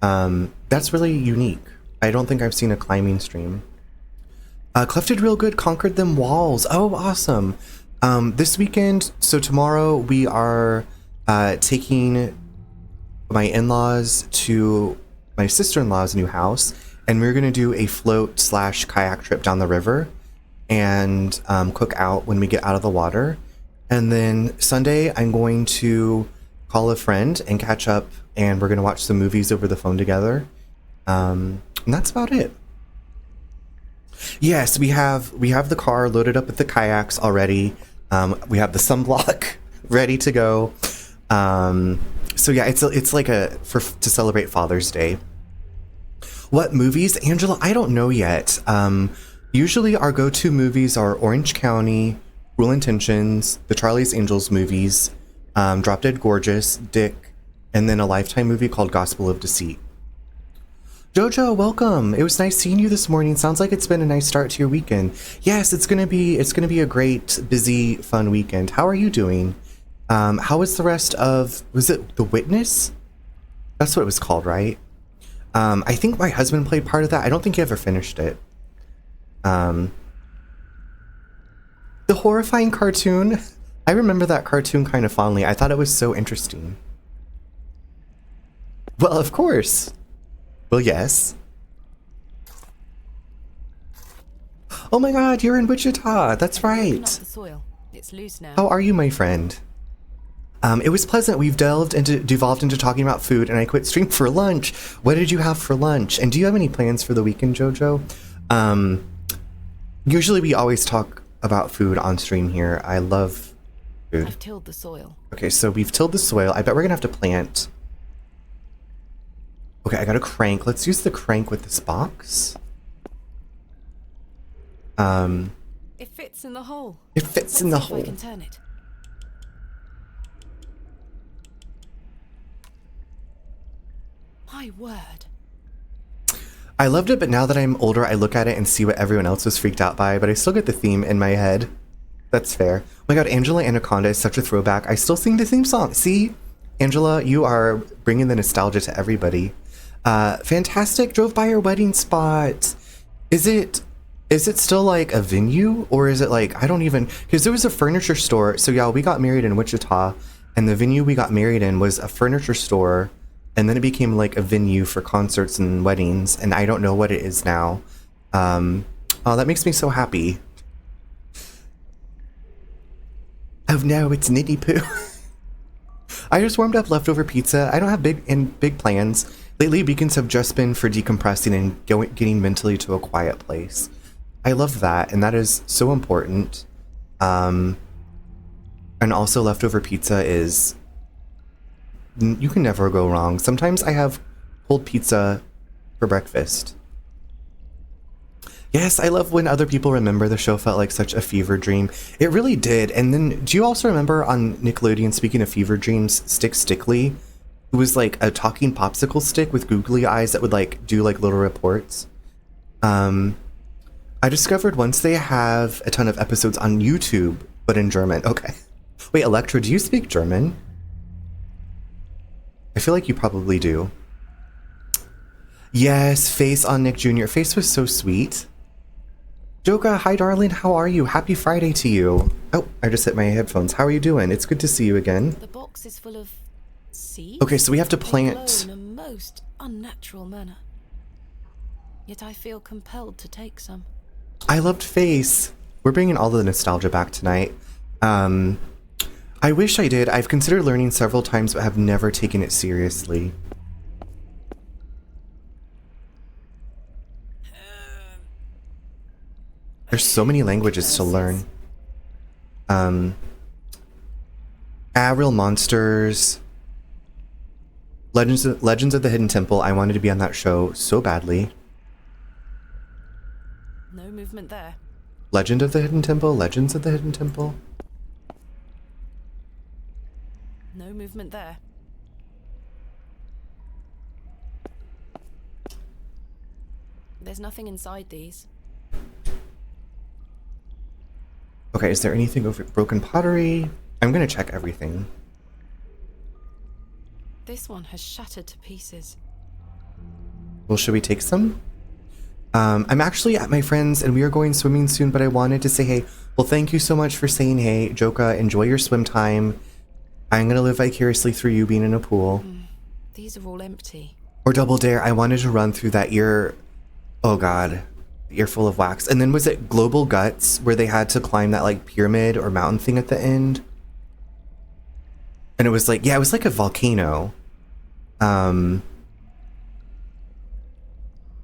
That's really unique. I don't think I've seen a climbing stream. Clef did real good, conquered them walls. Oh, awesome. This weekend, so tomorrow we are taking my in-laws to my sister-in-law's new house, and we're gonna do a float / kayak trip down the river and cook out when we get out of the water. And then Sunday, I'm going to call a friend and catch up, and we're gonna watch some movies over the phone together. And that's about it. Yes, we have the car loaded up with the kayaks already. We have the sunblock ready to go. So yeah, it's like to celebrate Father's Day. What movies, Angela? I don't know yet. Usually our go-to movies are Orange County, Cruel Intentions, the Charlie's Angels movies, Drop Dead Gorgeous, Dick, and then a Lifetime movie called Gospel of Deceit. Jojo, welcome. It was nice seeing you this morning. Sounds like it's been a nice start to your weekend. Yes, it's gonna be a great, busy, fun weekend. How are you doing? How was the rest of, was it The Witness? That's what it was called, right? I think my husband played part of that. I don't think he ever finished it. The horrifying cartoon. I remember that cartoon kind of fondly. I thought it was so interesting. Well, of course. Well, yes. Oh my god, you're in Wichita. That's right. Open up the soil. It's loose now. How are you, my friend? It was pleasant. We've devolved into talking about food, and I quit stream for lunch. What did you have for lunch? And do you have any plans for the weekend, Jojo? Usually we always talk about food on stream here. I love food. I've tilled the soil. Okay, so we've tilled the soil. I bet we're gonna have to plant. Okay, I got a crank. Let's use the crank with this box. It fits in the hole. It fits in the hole. I can turn it. My word. I loved it, but now that I'm older, I look at it and see what everyone else was freaked out by, but I still get the theme in my head. That's fair. Oh my god, Angela Anaconda is such a throwback. I still sing the theme song. See? Angela, you are bringing the nostalgia to everybody. Fantastic. Drove by your wedding spot. Is it still like a venue, or is it like, I don't even, because there was a furniture store. So yeah, we got married in Wichita, and the venue we got married in was a furniture store, and then it became like a venue for concerts and weddings, and I don't know what it is now. Oh, that makes me so happy. Oh no, it's Nitty Poo. I just warmed up leftover pizza. I don't have big plans. Lately, weekends have just been for decompressing and getting mentally to a quiet place. I love that, and that is so important. And also, leftover pizza is... You can never go wrong. Sometimes I have cold pizza for breakfast. Yes, I love when other people remember the show felt like such a fever dream. It really did. And then, do you also remember on Nickelodeon, speaking of fever dreams, Stick Stickly? It was like a talking popsicle stick with googly eyes that would like do like little reports. I discovered once they have a ton of episodes on YouTube, but in German. Okay. Wait, Electra, do you speak German? I feel like you probably do. Yes, Face on Nick Jr. Face was so sweet. Joka, hi darling, how are you? Happy Friday to you. Oh, I just hit my headphones. How are you doing? It's good to see you again. The box is full of seeds. Okay, so we have to They plant... glow in a most unnatural manner. Yet I feel compelled to take some. I loved Face. We're bringing all the nostalgia back tonight. I wish I did. I've considered learning several times, but have never taken it seriously. There's so many languages to learn. Real Monsters. Legends of the Hidden Temple. I wanted to be on that show so badly. No movement there. Legend of the Hidden Temple? Legends of the Hidden Temple? No movement. movement there. There's nothing inside these. Okay, is there anything over broken pottery? I'm gonna check everything. This one has shattered to pieces. Well, should we take some? I'm actually at my friend's and we are going swimming soon, but I wanted to say hey. Well, thank you so much for saying hey. Joka, enjoy your swim time. I'm gonna live vicariously through you being in a pool. These are all empty. Or Double Dare, I wanted to run through that ear. Oh god. The ear full of wax. And then was it Global Guts where they had to climb that like pyramid or mountain thing at the end? And it was like, yeah, it was like a volcano.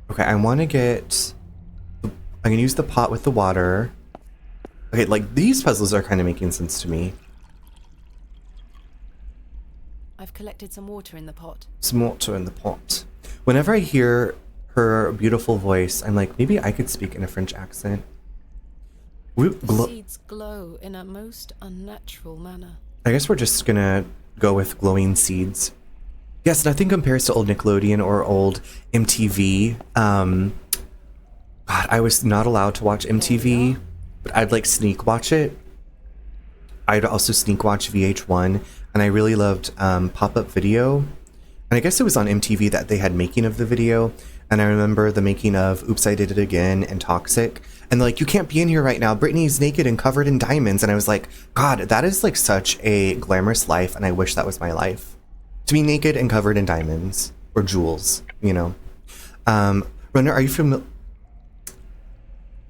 Okay, I want to get... I'm going to use the pot with the water. Okay, like, these puzzles are kind of making sense to me. I've collected some water in the pot. Some water in the pot. Whenever I hear her beautiful voice, I'm like, maybe I could speak in a French accent. Seeds glow in a most unnatural manner. I guess we're just going to go with glowing seeds. Yes, nothing compares to old Nickelodeon or old MTV. God, I was not allowed to watch MTV, but I'd like sneak watch it. I'd also sneak watch VH1, and I really loved Pop-Up Video. And I guess it was on MTV that they had making of the video, and I remember the making of Oops, I Did It Again and Toxic. And like, you can't be in here right now. Britney's naked and covered in diamonds. And I was like, God, that is like such a glamorous life, and I wish that was my life. To be naked and covered in diamonds or jewels, you know. Runner, are you familiar?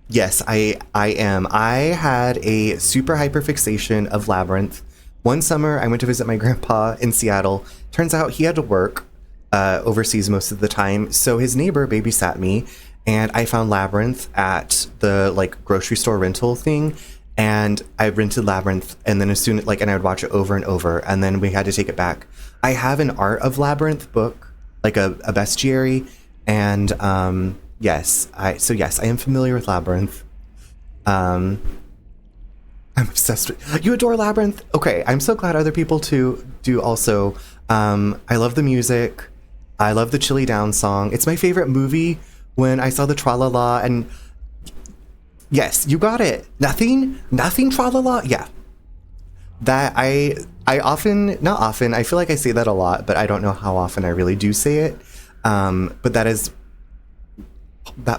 Yes, I am. I had a super hyper fixation of Labyrinth. One summer, I went to visit my grandpa in Seattle. Turns out he had to work overseas most of the time, so his neighbor babysat me, and I found Labyrinth at the like grocery store rental thing. And I rented Labyrinth, and then as soon as and I would watch it over and over, and then we had to take it back. I have an Art of Labyrinth book, like a bestiary, and yes, I am familiar with Labyrinth. I'm obsessed with you. Adore Labyrinth. Okay, I'm so glad other people too do also. I love the music. I love the Chili Down song. It's my favorite movie. When I saw the Tra-La-La and. Yes, you got it. Nothing tra-la-la. Yeah. That I often, not often, I feel like I say that a lot, but I don't know how often I really do say it. But that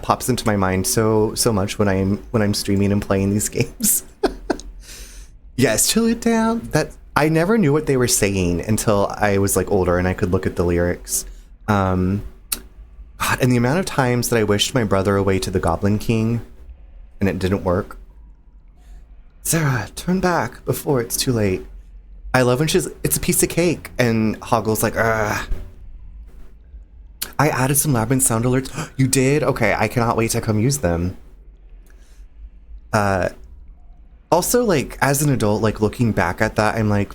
pops into my mind so much when I'm streaming and playing these games. Yes, chill it down. That I never knew what they were saying until I was like older and I could look at the lyrics. God, and the amount of times that I wished my brother away to the Goblin King. And it didn't work. Sarah, turn back before it's too late. I love when it's a piece of cake, and Hoggle's like, ugh. I added some Labyrinth sound alerts. You did? Okay, I cannot wait to come use them. Also, like, as an adult, like, looking back at that, I'm like,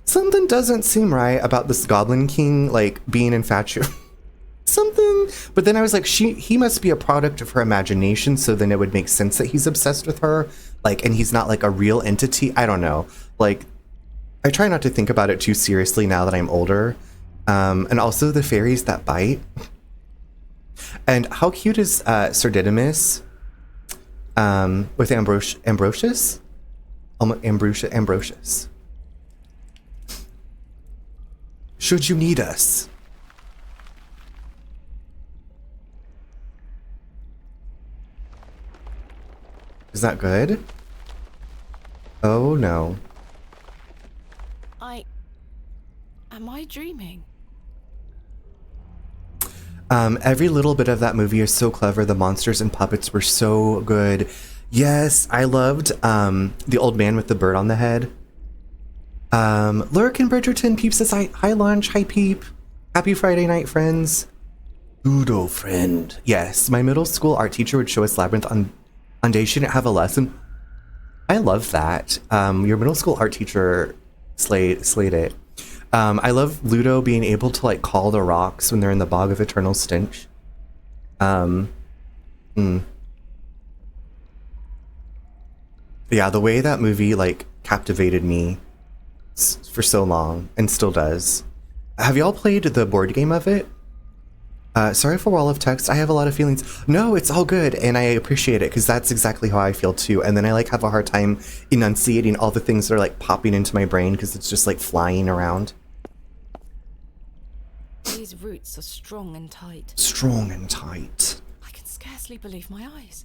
something doesn't seem right about this Goblin King, like, being infatuated. Something, but then I was like, he must be a product of her imagination, so then it would make sense that he's obsessed with her, like, and he's not like a real entity. I don't know, like, I try not to think about it too seriously now that I'm older. And also the fairies that bite. And how cute is Sir Didymus with Ambrosius? Ambrosius. Should you need us? Is that good? Oh no. Am I dreaming? Every little bit of that movie is so clever. The monsters and puppets were so good. Yes, I loved the old man with the bird on the head. Lurk and Bridgerton peeps says hi lunch, hi peep. Happy Friday night, friends. Ludo friend. Yes, my middle school art teacher would show us Labyrinth on days she didn't have a lesson. I love that. Your middle school art teacher slayed it. I love Ludo being able to like call the rocks when they're in the bog of eternal stench. Yeah, the way that movie like captivated me for so long and still does. Have y'all played the board game of it? Sorry for wall of text. I have a lot of feelings. No, it's all good, and I appreciate it because that's exactly how I feel too. And then I like have a hard time enunciating all the things that are like popping into my brain because it's just like flying around. These roots are strong and tight. Strong and tight. I can scarcely believe my eyes.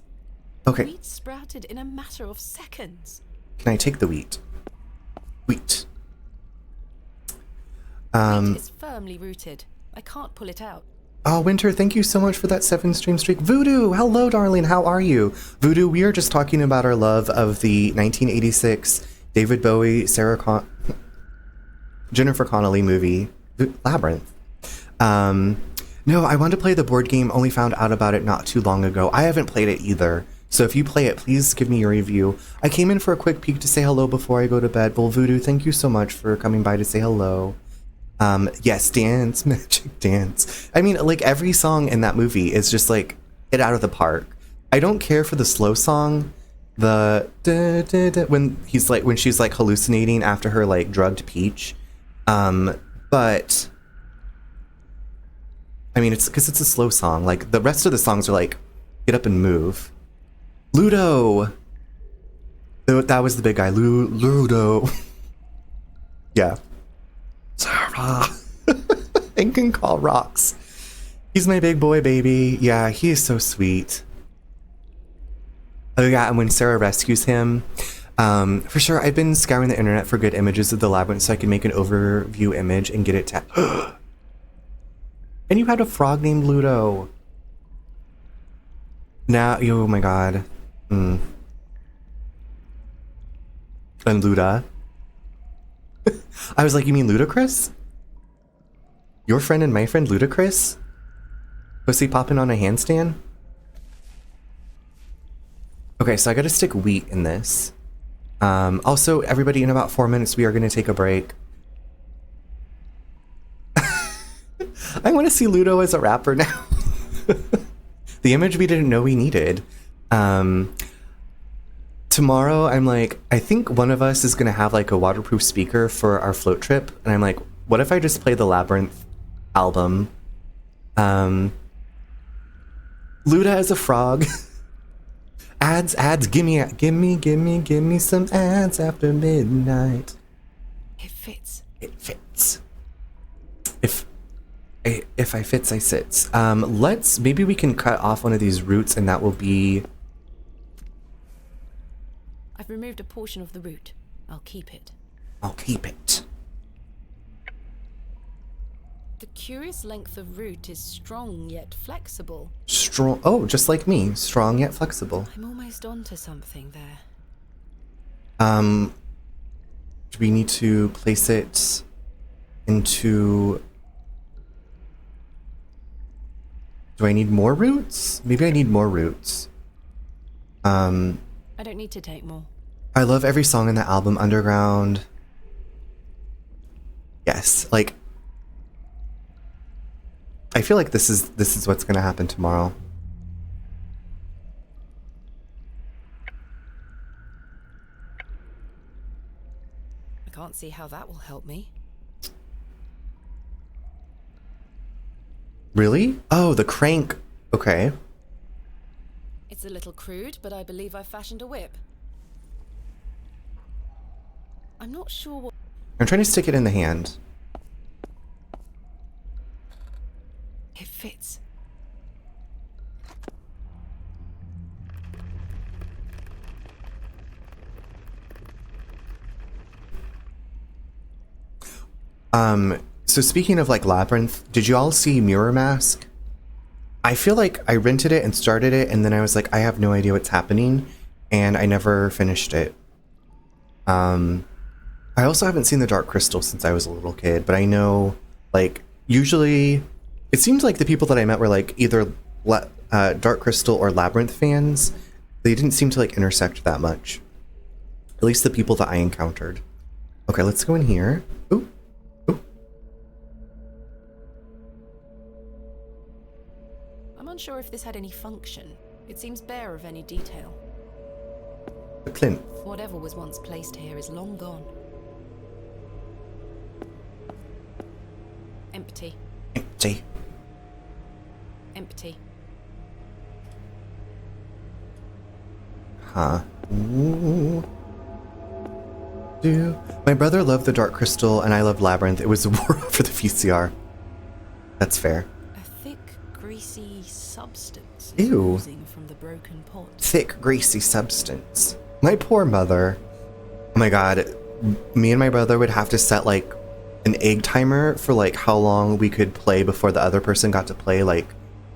Okay. Wheat sprouted in a matter of seconds. Can I take the wheat? Wheat. Wheat is firmly rooted. I can't pull it out. Oh, Winter, thank you so much for that 7-stream streak. Voodoo, hello, darling. How are you? Voodoo, we are just talking about our love of the 1986 David Bowie, Jennifer Connelly movie, Labyrinth. No, I wanted to play the board game, only found out about it not too long ago. I haven't played it either. So if you play it, please give me your review. I came in for a quick peek to say hello before I go to bed. Well, Voodoo, thank you so much for coming by to say hello. Yes, dance, magic dance. I mean, like, every song in that movie is just, like, hit out of the park. I don't care for the slow song, the da-da-da, when she's, like, hallucinating after her, like, drugged peach. But, I mean, it's because it's a slow song. Like, the rest of the songs are, like, get up and move. Ludo! That was the big guy, Ludo. Yeah. Sarah. And can call rocks. He's my big boy, baby. Yeah, he is so sweet. Oh yeah, and when Sarah rescues him, for sure, I've been scouring the internet for good images of the labyrinth so I can make an overview image and get it to... And you had a frog named Ludo. Now, oh my god. And Luda. I was like, you mean Ludacris? Your friend and my friend Ludacris? Pussy popping on a handstand? Okay, so I gotta stick wheat in this. Also, everybody, in about 4 minutes, we are gonna take a break. I want to see Ludo as a rapper now. The image we didn't know we needed. Tomorrow, I'm like, I think one of us is going to have like a waterproof speaker for our float trip. And I'm like, what if I just play the Labyrinth album? Luda as a frog. Ads, gimme some ads after midnight. It fits. It fits. If I fits, I sits. Maybe we can cut off one of these roots and that will be... I've removed a portion of the root. I'll keep it. I'll keep it. The curious length of root is strong yet flexible. Strong. Oh, just like me. Strong yet flexible. I'm almost onto something there. Do we need to place it into... Do I need more roots? Maybe I need more roots. I don't need to take more. I love every song in the album, Underground. Yes, like... I feel like this is what's gonna happen tomorrow. I can't see how that will help me. Really? Oh, the crank. Okay. It's a little crude, but I believe I've fashioned a whip. I'm not sure what... I'm trying to stick it in the hand. It fits. So speaking of like Labyrinth, did you all see Mirror Mask? I feel like I rented it and started it, and then I was like, I have no idea what's happening, and I never finished it. I also haven't seen The Dark Crystal since I was a little kid, but I know, like, usually, it seems like the people that I met were like either Dark Crystal or Labyrinth fans. They didn't seem to like intersect that much. At least the people that I encountered. Okay, let's go in here. Ooh. I'm unsure if this had any function. It seems bare of any detail. The plinth. Whatever was once placed here is long gone. Empty. Empty. Empty. Huh. Ooh. My brother loved the Dark Crystal and I loved Labyrinth. It was a war over the VCR. That's fair. A thick, greasy substance is Ew. oozing from the broken pot. Thick, greasy substance. My poor mother. Oh my god. Me and my brother would have to set like an egg timer for like how long we could play before the other person got to play, like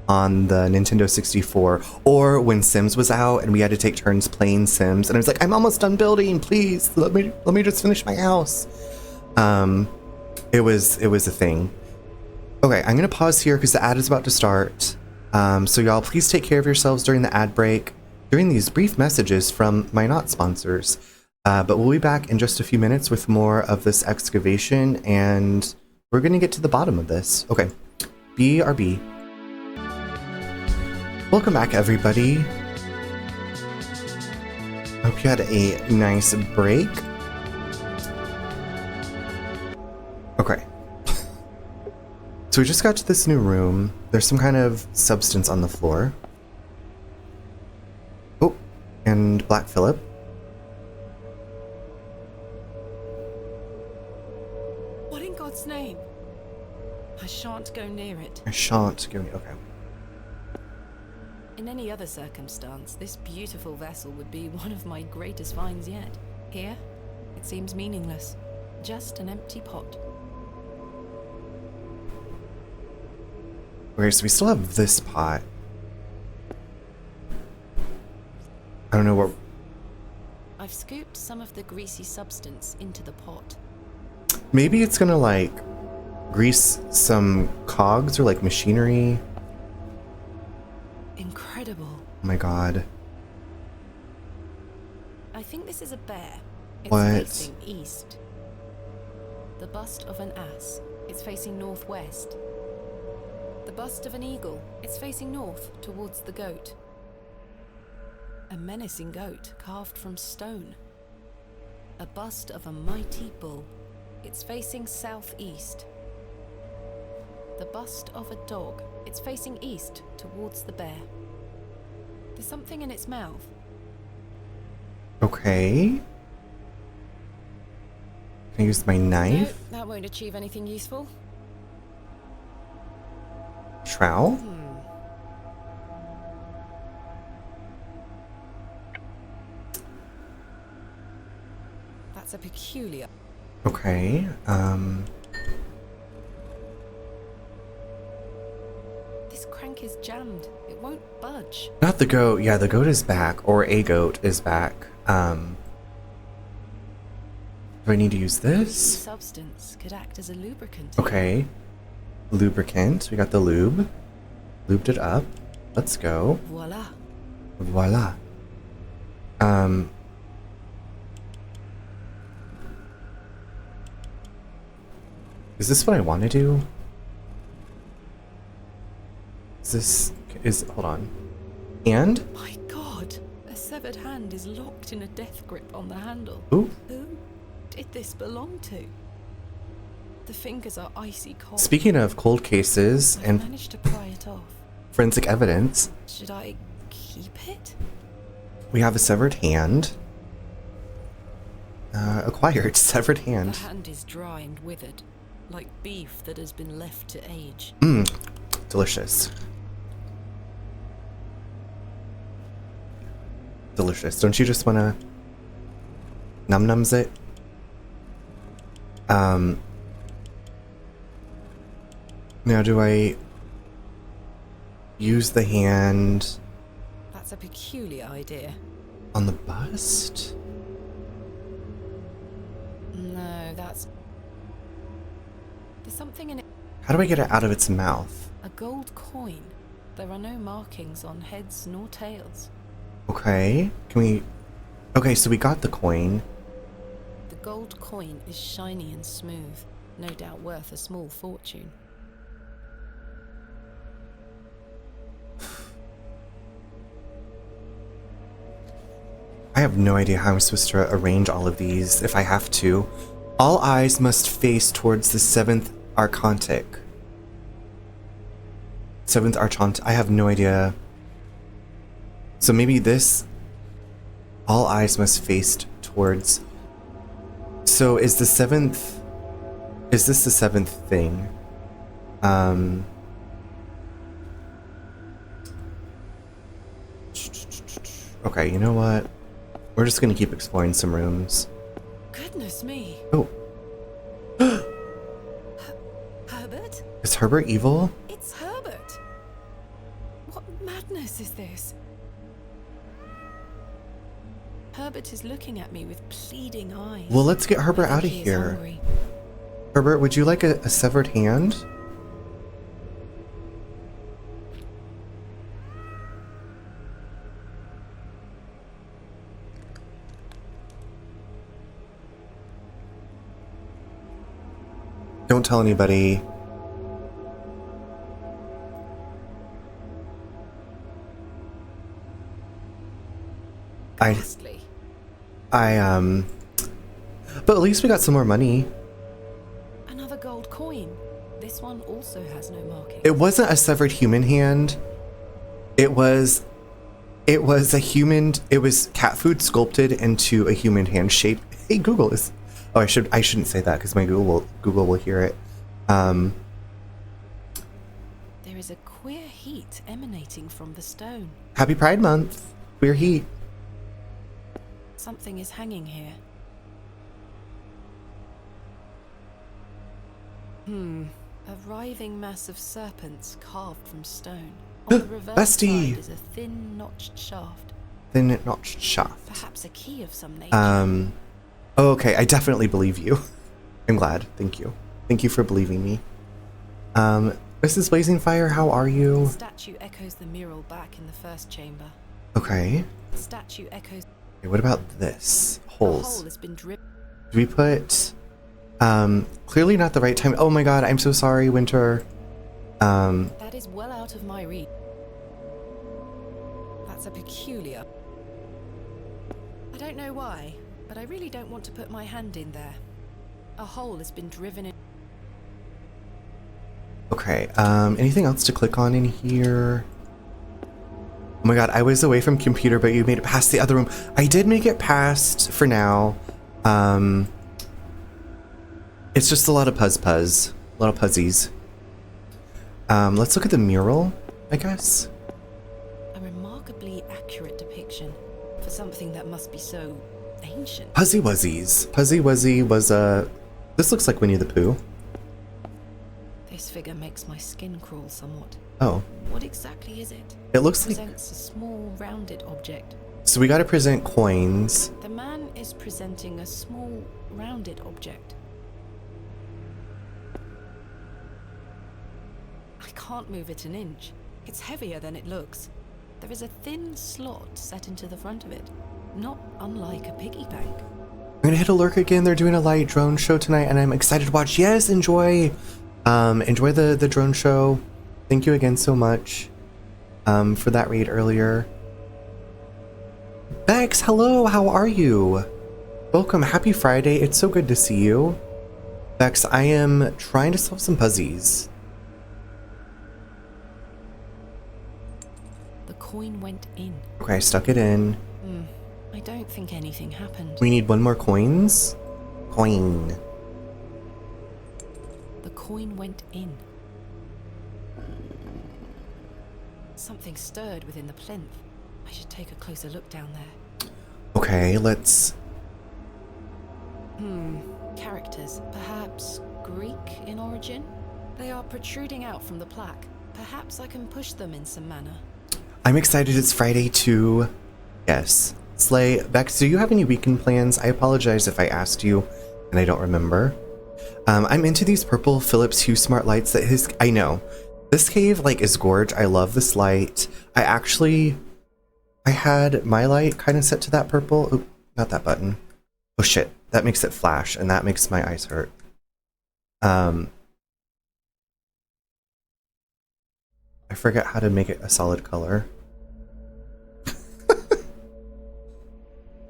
on the Nintendo 64, or when Sims was out and we had to take turns playing Sims, and I was like, I'm almost done building, please let me just finish my house. It was a thing. Okay, I'm gonna pause here because the ad is about to start. So y'all, please take care of yourselves during the ad break, during these brief messages from my not sponsors. But we'll be back in just a few minutes with more of this excavation, and we're gonna get to the bottom of this. Okay, BRB. Welcome back, everybody. Hope you had a nice break. Okay. So we just got to this new room. There's some kind of substance on the floor. Oh, and Black Phillip. What in God's name? I shan't go near it. I shan't go. Okay. In any other circumstance, this beautiful vessel would be one of my greatest finds yet. Here, it seems meaningless. Just an empty pot. Okay, so we still have this pot. I don't know what... I've scooped some of the greasy substance into the pot. Maybe it's gonna, like, grease some cogs or, like, machinery. Incredible. Oh my god. I think this is a bear. It's What? facing east. The bust of an ass. It's facing northwest. The bust of an eagle. It's facing north towards the goat. A menacing goat carved from stone. A bust of a mighty bull. It's facing southeast. The bust of a dog. It's facing east towards the bear. There's something in its mouth. Okay. Can I use my No, knife? that won't achieve anything useful. Trowel? That's a peculiar... Okay, This crank is jammed. It won't budge. not the goat. Yeah, the goat is back, or a goat is back. Do I need to use This this? substance could act as a lubricant. Okay. Lubricant. We got the lube. Lubed it up. Let's go. Voila. Voila. Is this what I want to do? Hold on. And? My God. A severed hand is locked in a death grip on the handle. Ooh. Who did this belong to? The fingers are icy cold. Speaking of cold cases I've and managed to pry it off. forensic evidence, Should I keep it? we have a severed hand. Acquired severed The hand. hand is dry and withered, like beef that has been left to age. Mmm. Delicious. Delicious. Don't you just want to num-nums it? Now do I use the hand That's a peculiar idea. on the bust? No, that's... There's something in it. How do I get it out of its mouth? A gold coin. There are no markings on heads nor tails. Okay. Can we... Okay, so we got the coin. The gold coin is shiny and smooth, no doubt worth a small fortune. I have no idea how I'm supposed to arrange all of these, if I have to. All eyes must face towards the 7th Archontic. 7th Archont. I have no idea. So maybe this... All eyes must face towards... So is the 7th... Is this the 7th thing? Okay, you know what? We're just gonna keep exploring some rooms. Goodness me. Oh. Herbert? Is Herbert evil? It's Herbert. What madness is this? Herbert is looking at me with pleading eyes. Well, let's get Herbert I out of think he is here. hungry. Herbert, would you like a severed hand? Don't tell anybody. Ghastly. But at least we got some more money. Another gold coin. This one also has no marking. It wasn't a severed human hand. It was a human, it was cat food sculpted into a human hand shape. Hey, Google is... Oh, I shouldn't say that because my Google will hear it. There is a queer heat emanating from the stone. Happy Pride Month. Queer heat. Something is hanging here. A writhing mass of serpents carved from stone. On the reverse Bestie! side is a thin notched shaft. Thin notched shaft. Perhaps a key of some nature. Oh, okay, I definitely believe you. I'm glad. Thank you. Thank you for believing me. Mrs. Blazing Fire, how are you? The statue echoes the mural back in the first chamber. Okay. The statue echoes... Okay, what about this? The Holes. hole has been dripped. Do we put... clearly not the right time. Oh my god, I'm so sorry, Winter. That is well out of my reach. That's a peculiar... I don't know why, but I really don't want to put my hand in there. A hole has been driven in... Okay, anything else to click on in here? Oh my god, I was away from computer, but you made it past the other room. I did make it past for now. It's just a lot of puzz. A lot of puzzies. Let's look at the mural, I guess. A remarkably accurate depiction for something that must be so ancient. Puzzy Wuzzies. Puzzy Wuzzy was a... This looks like Winnie the Pooh. This figure makes my skin crawl somewhat. Oh. What exactly is it? It looks like... Presents a small rounded object. So we gotta present coins. The man is presenting a small rounded object. I can't move it an inch. It's heavier than it looks. There is a thin slot set into the front of it, not unlike a piggy bank. I'm gonna hit a lurk again. They're doing a light drone show tonight, and I'm excited to watch. Yes, enjoy. Enjoy the drone show. Thank you again so much for that raid earlier. Bex, hello. How are you? Welcome. Happy Friday. It's so good to see you. Bex, I am trying to solve some puzzies. The coin went in. Okay, I stuck it in. I don't think anything happened. We need one more coins. Coin. The coin went in. Something stirred within the plinth. I should take a closer look down there. Okay, let's... Characters, perhaps Greek in origin? They are protruding out from the plaque. Perhaps I can push them in some manner. I'm excited it's Friday too. Yes. Slay, Bex, do you have any weekend plans? I apologize if I asked you and I don't remember. I'm into these purple Philips Hue Smart lights that I know. This cave, like, is gorge. I love this light. I had my light kind of set to that purple. Oop, not that button. Oh shit, that makes it flash and that makes my eyes hurt. I forget how to make it a solid color.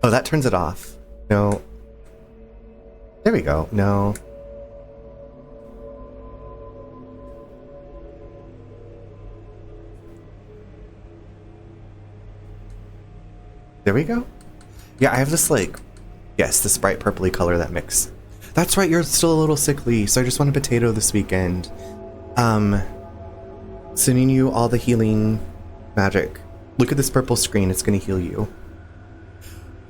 Oh, that turns it off. No. There we go. No. There we go. Yeah, I have this like, yes, this bright purpley color that mix. That's right, you're still a little sickly, so I just want a potato this weekend. Sending you all the healing magic. Look at this purple screen, it's gonna heal you.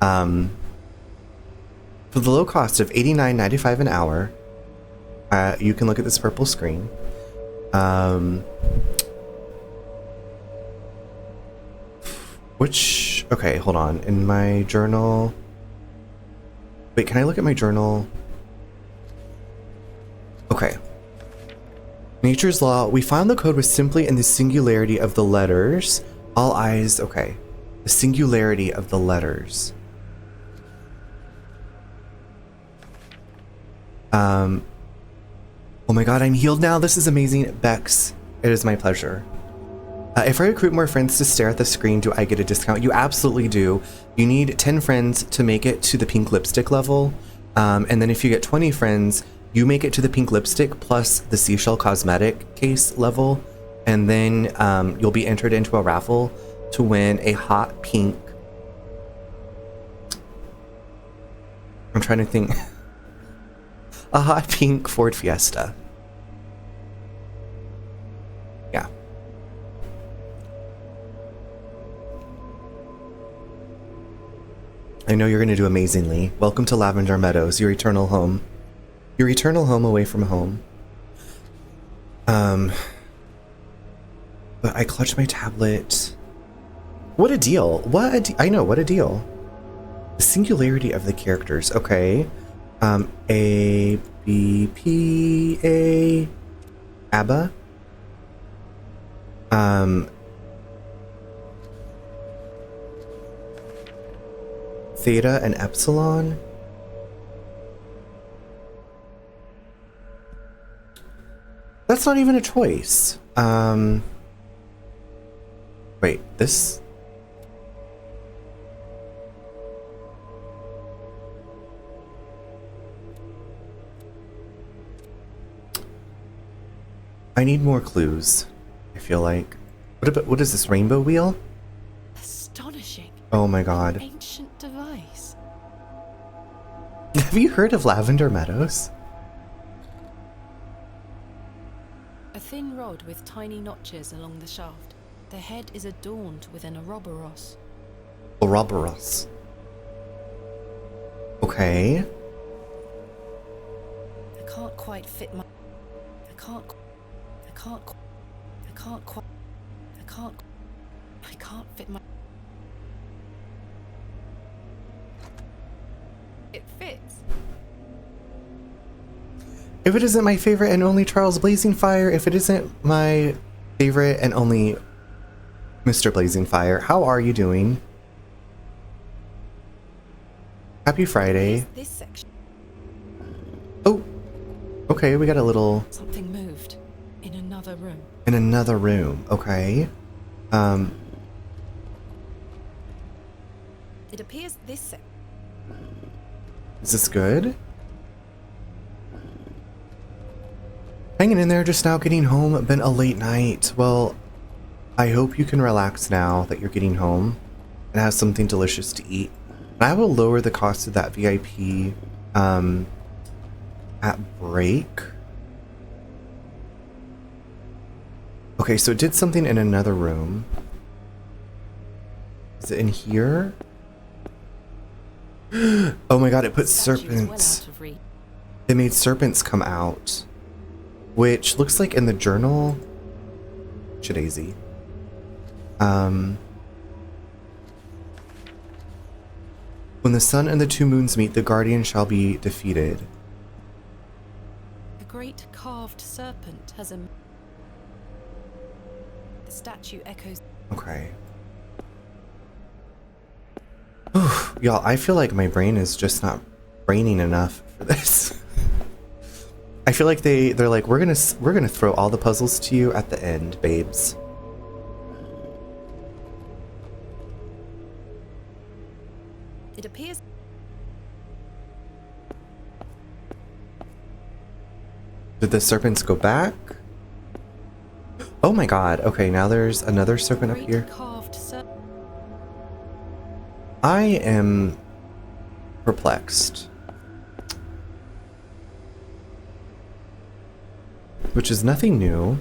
For the low cost of $89.95 an hour, you can look at this purple screen. Okay, hold on. In my journal... Wait, can I look at my journal? Okay. Nature's Law. We found the code was simply in the singularity of the letters. All eyes... Okay. The singularity of the letters. Oh my god, I'm healed now. This is amazing. Bex, it is my pleasure. If I recruit more friends to stare at the screen, do I get a discount? You absolutely do. You need 10 friends to make it to the pink lipstick level. And then if you get 20 friends, you make it to the pink lipstick plus the seashell cosmetic case level. And then you'll be entered into a raffle to win a hot pink... I'm trying to think... a hot pink Ford Fiesta. Yeah. I know you're going to do amazingly. Welcome to Lavender Meadows, your eternal home. Your eternal home away from home. But I clutched my tablet. What a deal. I know, what a deal. The singularity of the characters. Okay. A, B, P, A, ABBA. Theta and Epsilon. That's not even a choice. Wait, this... I need more clues, I feel like. What is this, rainbow wheel? Astonishing. Oh my god. Ancient device. Have you heard of Lavender Meadows? A thin rod with tiny notches along the shaft. The head is adorned with an Ouroboros. Ouroboros. Okay. I can't quite fit my... I can't fit my... It fits. If it isn't my favorite and only Charles Blazing Fire, if it isn't my favorite and only Mr. Blazing Fire, how are you doing? Happy Friday. This section. Oh, okay, we got a little... Something moved in another room. In another room, okay. It appears this section. Is this good? Hanging in there, just now getting home. Been a late night. Well, I hope you can relax now that you're getting home and have something delicious to eat. I will lower the cost of that VIP at break. Okay, so it did something in another room. Is it in here? Oh my god, it put serpents. It made serpents come out. Which looks like in the journal... Shadaisy. When the sun and the two moons meet, the guardian shall be defeated. A great carved serpent has a... The statue echoes... Okay. Y'all, I feel like my brain is just not braining enough for this. I feel like they're like, we're gonna throw all the puzzles to you at the end, babes. It appears... Did the serpents go back? Oh my god, okay, now there's another serpent up here. I am perplexed. Which is nothing new.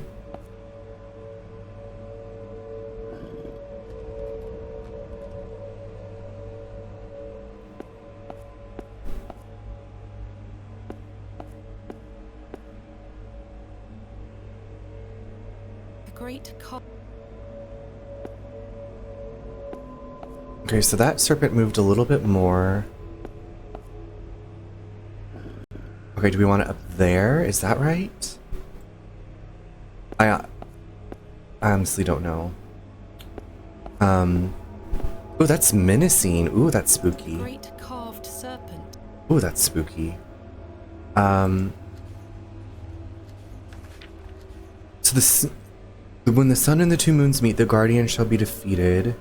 The great Okay, so that serpent moved a little bit more. Okay, do we want it up there? Is that right? I honestly don't know. Ooh, that's menacing. Ooh, that's spooky. great carved serpent. Ooh, that's spooky. So when the sun and the two moons meet, the guardian shall be defeated.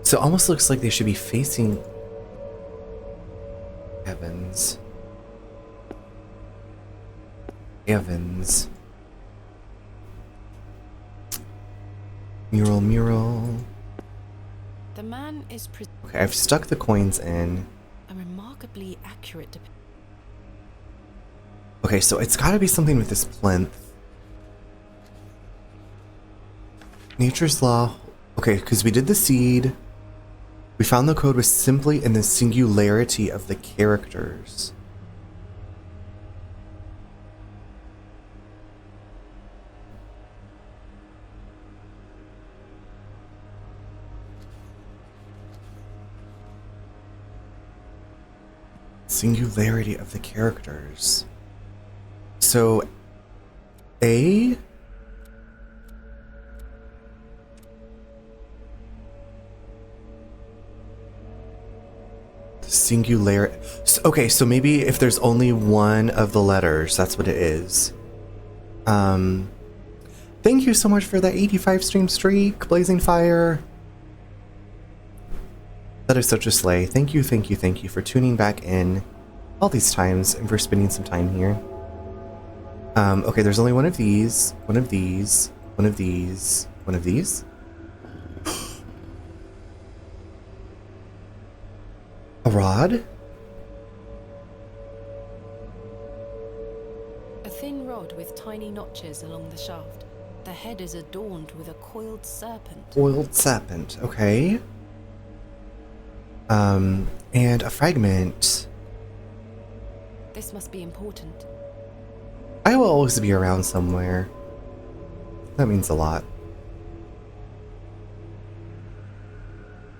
So it almost looks like they should be facing heavens. Heavens. Mural. The man is Okay, I've stuck the coins in. a remarkably accurate depiction. Okay, so it's gotta be something with this plinth. Nature's law. Okay, because we did the seed. We found the code was simply in the singularity of the characters. Singularity of the characters. So, A. Singular. Okay, so maybe if there's only one of the letters, that's what it is. Thank you so much for that 85 stream streak, Blazing Fire. That is such a slay. Thank you for tuning back in all these times and for spending some time here. Okay, there's only one of these, one of these, one of these, one of these. A rod? A thin rod with tiny notches along the shaft. The head is adorned with a coiled serpent. Coiled serpent, okay. And a fragment. This must be important. I will always be around somewhere. That means a lot.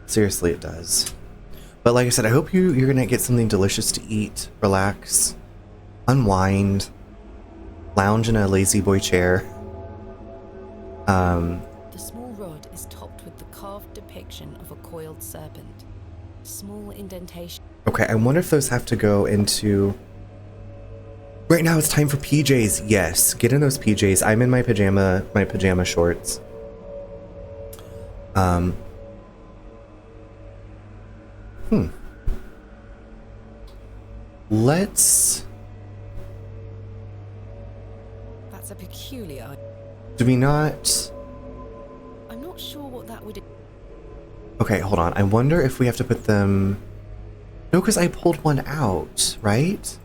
Seriously, it does. But like I said, I hope you're gonna get something delicious to eat, relax, unwind, lounge in a lazy boy chair. The small rod is topped with the carved depiction of a coiled serpent. Small indentation. Okay, I wonder if those have to go into... Right now it's time for PJs. Yes, get in those PJs. I'm in my pajama shorts. Let's... That's a peculiar... Do we not... I'm not sure what that would... Okay, hold on. I wonder if we have to put them... No, because I pulled one out, right?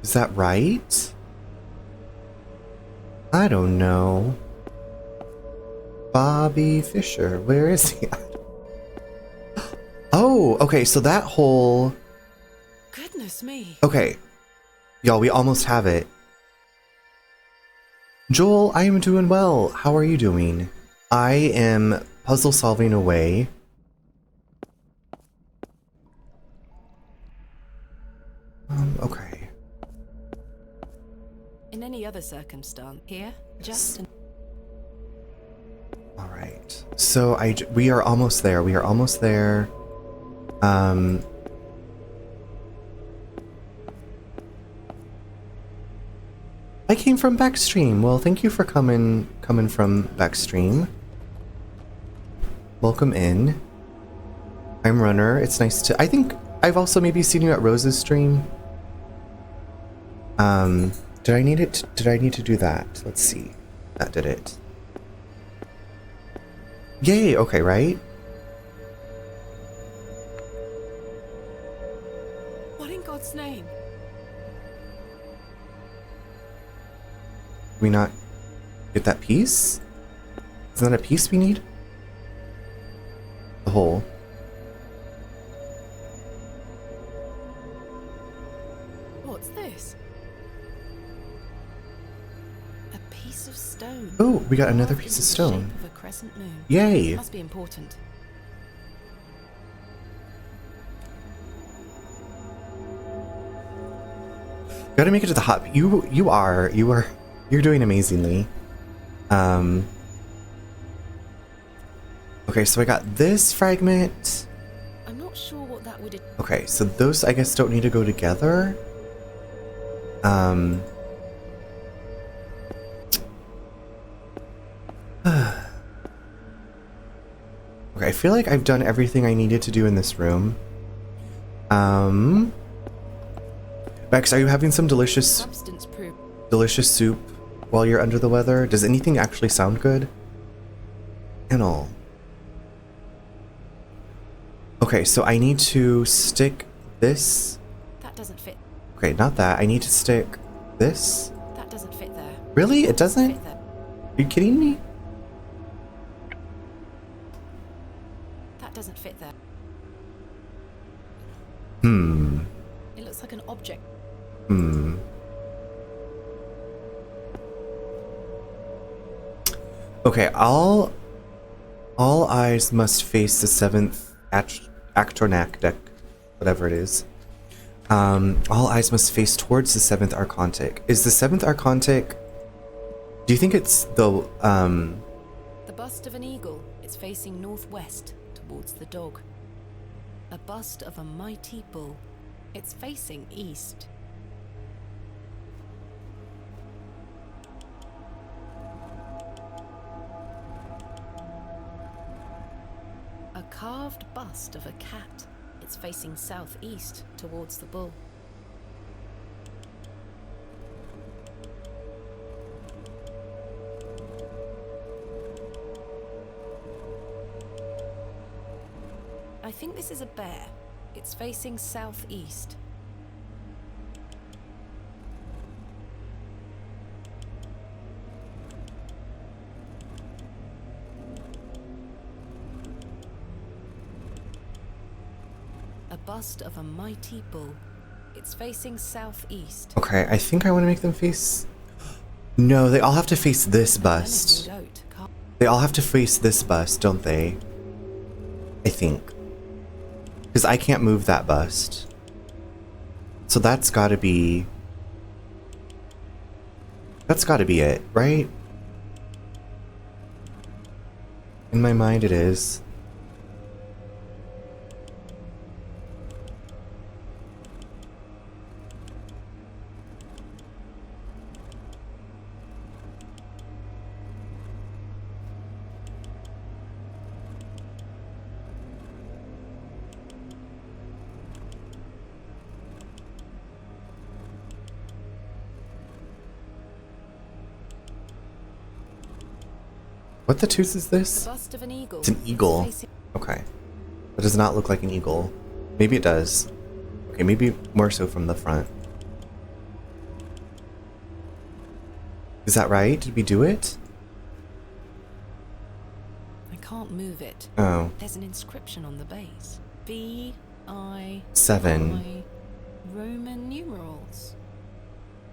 Is that right? I don't know. Bobby Fischer, where is he at? Oh, okay, so that whole... Goodness me. Okay. Y'all, we almost have it. Joel, I am doing well. How are you doing? I am puzzle solving away. Okay. In any other circumstance, here, just... Alright. So we are almost there. We are almost there. I came from Backstream. Well, thank you for coming from Backstream. Welcome in. I'm Runner. It's nice to... I think I've also maybe seen you at Rose's stream. Did I need it? Did I need to do that? Let's see. That did it. Yay! Okay, right? What in God's name? Did we not get that piece? Isn't that a piece we need? The hole. What's this? A piece of stone. Oh, we got another Carved piece of into the stone. shape of a crescent moon. Yay! Must be important. Gotta make it to the hot. You're doing amazingly. Okay, so I got this fragment. I'm not sure what that would. Okay, so those I guess don't need to go together. Okay, I feel like I've done everything I needed to do in this room. Bex, are you having some delicious Substance proof. soup while you're under the weather? Does anything actually sound good? And all. Okay, so I need to stick this. That doesn't fit. Okay, not that. I need to stick this. That doesn't fit there. Really? It doesn't? Fit there. Are you kidding me? That doesn't fit there. Hmm. It looks like an object. Hmm. Okay, all eyes must face the 7th Actornac deck, whatever it is. All eyes must face towards the 7th Archontic. Is the 7th Archontic... Do you think it's the... The bust of an eagle. It's facing northwest towards the dog. A bust of a mighty bull. It's facing east. A carved bust of a cat. It's facing southeast towards the bull. I think this is a bear. It's facing southeast. A bust of a mighty bull. It's facing southeast. Okay, I think I want to make them face... No, they all have to face this bust. Goat. They all have to face this bust, don't they? I think. Because I can't move that bust. So that's gotta be... That's gotta be it, right? In my mind it is. What the tooth is this? The bust of an eagle. It's an eagle. Okay. That does not look like an eagle. Maybe it does. Okay, maybe more so from the front. Is that right? Did we do it? I can't move it. Oh. There's an inscription on the base. V-I... 7. I, Roman numerals.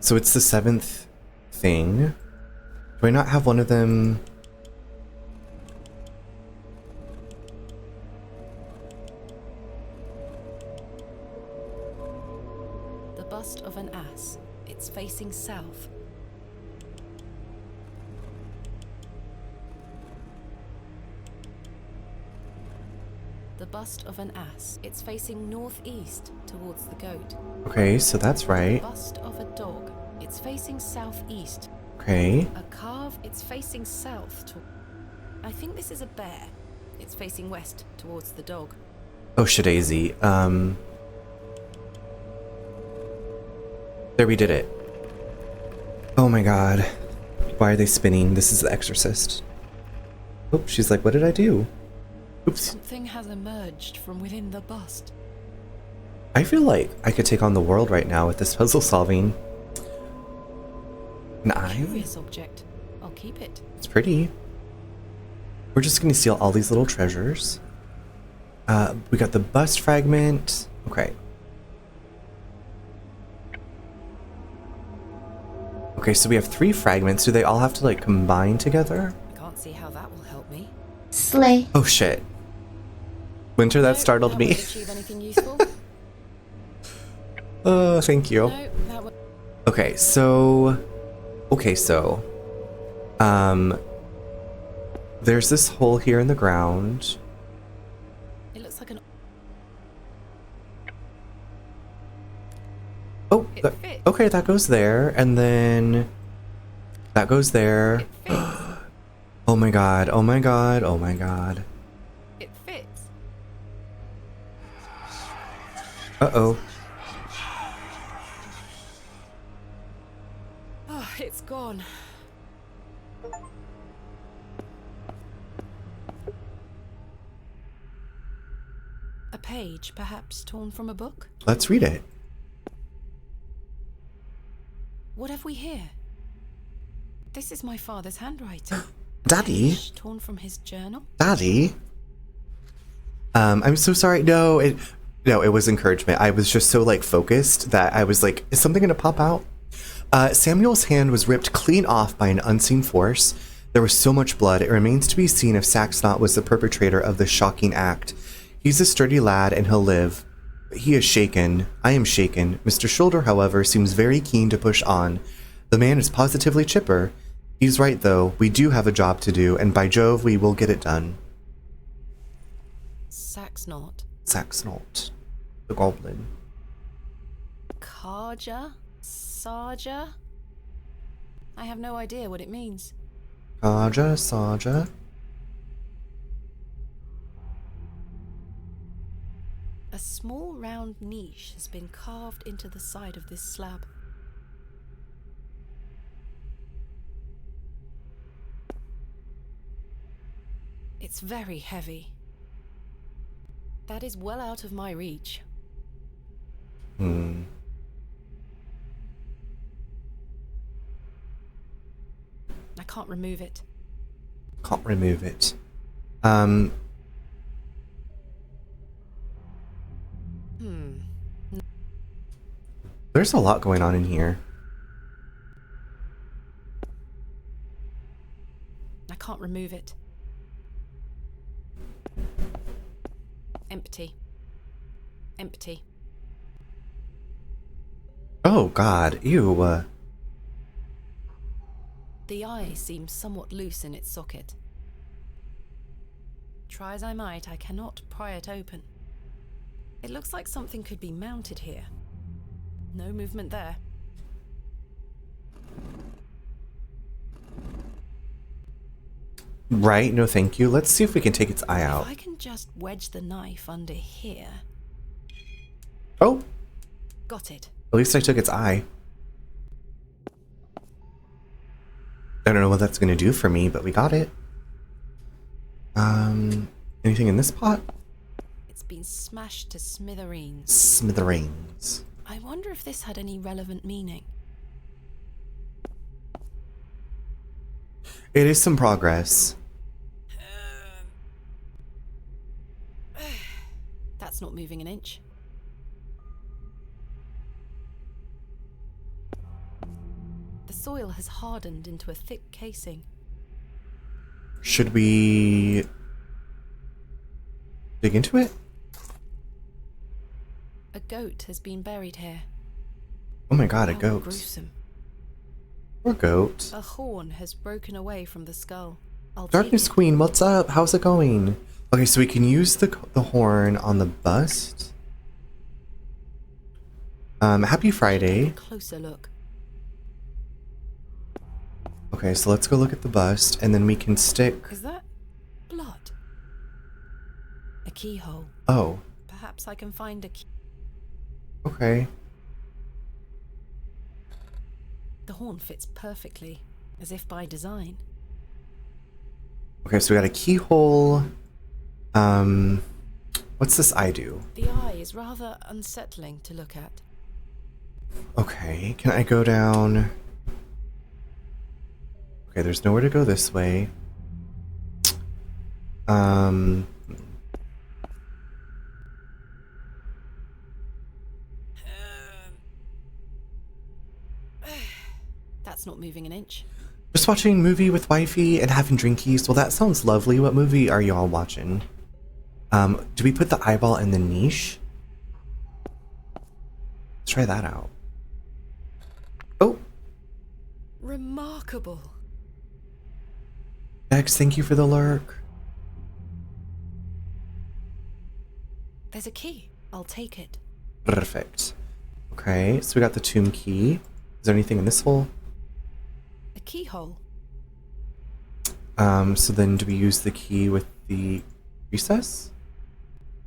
So it's the 7th thing. Do I not have one of them? The bust of an ass. It's facing south. The bust of an ass. It's facing northeast towards the goat. Okay, so that's right. Bust of a dog. It's facing southeast. Okay. A calf. It's facing south to... I think this is a bear. It's facing west towards the dog. Oh, Shadazy. There, we did it. Oh my god. Why are they spinning? This is The Exorcist. Oh, she's like, what did I do? Oops. Something has emerged from within the bust. I feel like I could take on the world right now with this puzzle solving. An eye? Curious object. I'll keep it. It's pretty. We're just gonna steal all these little treasures. We got the bust fragment. Okay. Okay, so we have 3 fragments. Do they all have to like combine together? I can't see how that will help me. Slay. Oh shit. Winter, that No, startled that me. won't achieve anything useful. Oh, thank you. No, that won't. Okay, so there's this hole here in the ground. It looks like an. Oh, It fits. okay, that goes there, and then that goes there. It fits. Oh my god, oh my god, oh my god. It fits. Uh-oh. Oh, it's gone. A page, perhaps torn from a book? Let's read it. What have we here? This is my father's handwriting. Daddy? Page torn from his journal? Daddy? I'm so sorry. No, it was encouragement. I was just so like focused that I was like, is something gonna pop out? Samuel's hand was ripped clean off by an unseen force. There was so much blood, it remains to be seen if Saxnot was the perpetrator of this shocking act. He's a sturdy lad and he'll live. But he is shaken. I am shaken. Mr. Shoulder, however, seems very keen to push on. The man is positively chipper. He's right, though. We do have a job to do, and by Jove, we will get it done. Saxnot. Saxnot. The goblin. Karja? Sarja? I have no idea what it means. Saja, Saja. A small round niche has been carved into the side of this slab. It's very heavy. That is well out of my reach. I can't remove it. Can't remove it. There's a lot going on in here. I can't remove it. Empty. Empty. Oh god, ew. The eye seems somewhat loose in its socket. Try as I might, I cannot pry it open. It looks like something could be mounted here. No movement there. Right, no thank you. Let's see if we can take its eye If out. I can just wedge the knife under here. Oh, Got it. at least I took its eye. I don't know what that's gonna do for me, but we got it. Anything in this pot? It's been smashed to smithereens. Smithereens. I wonder if this had any relevant meaning. It is some progress. That's not moving an inch. The soil has hardened into a thick casing. Should we dig into it? A goat has been buried here. Oh my god, a How goat. gruesome. Poor goat. A horn has broken away from the skull. I'll Darkness take it. Queen, what's up? How's it going? Okay, so we can use the horn on the bust. Happy Friday. Closer look. Okay, so let's go look at the bust, and then we can stick... Is that blood? A keyhole. Oh, Perhaps I can find a key. Okay. The horn fits perfectly, as if by design. Okay, so we got a keyhole. What's this eye do? The eye is rather unsettling to look at. Okay, can I go down? Okay, there's nowhere to go this way. That's not moving an inch. Just watching movie with wifey and having drinkies. Well, that sounds lovely. What movie are y'all watching? Do we put the eyeball in the niche? Let's try that out. Oh, Remarkable. Bex, thank you for the lurk. There's a key. I'll take it. Perfect. Okay, so we got the tomb key. Is there anything in this hole? A keyhole. So then do we use the key with the recess?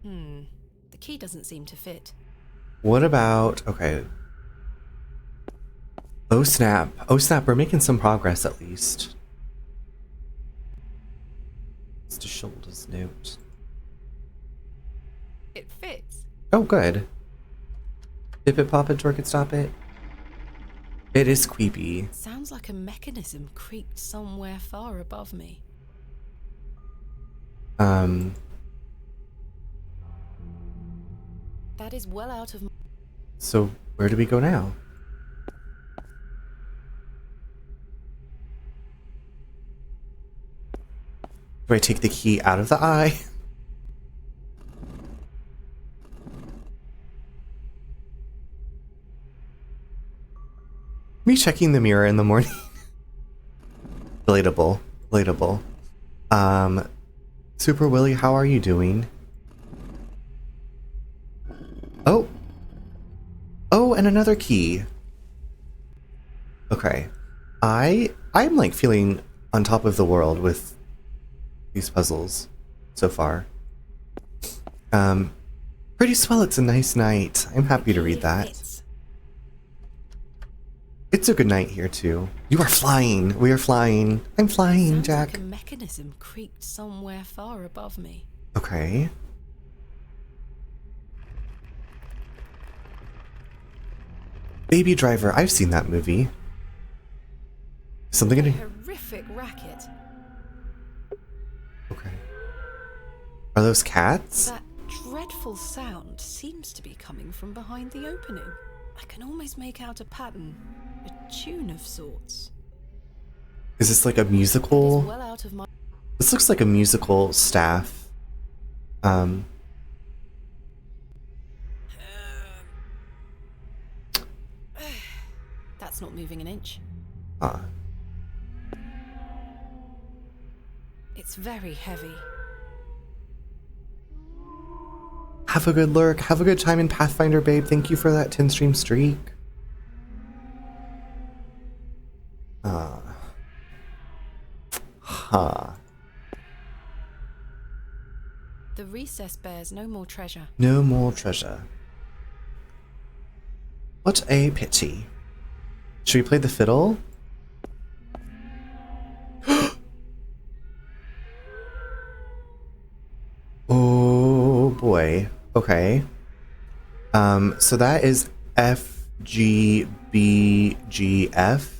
The key doesn't seem to fit. What about... Okay. Oh snap. Oh snap, we're making some progress at least. It's to Shoulder's note. It fits. Oh, good. Dip it, pop it, twerk it, stop it. It is creepy. Sounds like a mechanism creaked somewhere far above me. That is well out of... So where do we go now? Do I take the key out of the eye? Me checking the mirror in the morning. Relatable. Relatable. Super Willy, how are you doing? Oh. Oh, and another key. Okay. I'm like feeling on top of the world with these puzzles so far. Pretty swell, it's a nice night. I'm happy to read that. It's a good night here too. You are flying. We are flying. I'm flying, Sounds Jack. like a mechanism creaked somewhere far above me. Okay. Baby Driver. I've seen that movie. Something A in... horrific racket. Okay. Are those cats? That dreadful sound seems to be coming from behind the opening. I can almost make out a pattern, a tune of sorts. Is this like a It is musical? well out of my... This looks like a musical staff. That's not moving an inch. Uh, It's very heavy. have a good lurk. Have a good time in Pathfinder, babe. Thank you for that 10 stream streak. Huh. The recess bears no more treasure. No more treasure. What a pity. Should we play the fiddle? Oh boy. Okay. So that is F G B G F.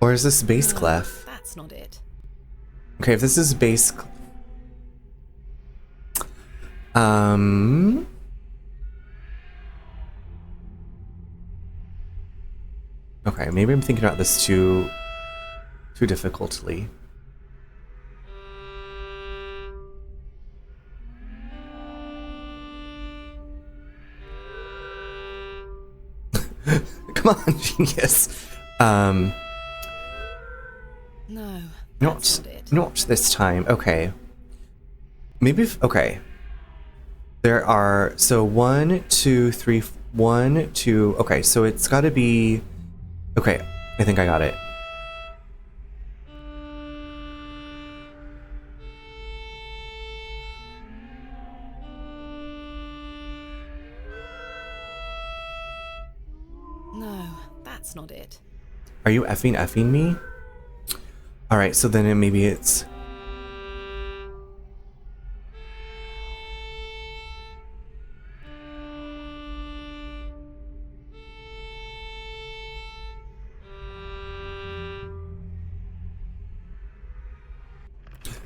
Or is this bass clef? That's not it. Okay, if this is bass... Okay, maybe I'm thinking about this too difficultly. Come on, genius. No, that's not it. Not this time. Okay. Maybe okay. There are, so 1, 2, 3, 1, 2, okay, so it's gotta be, okay, I think I got it. No, that's not it. Are you effing me? Alright, so then maybe it's...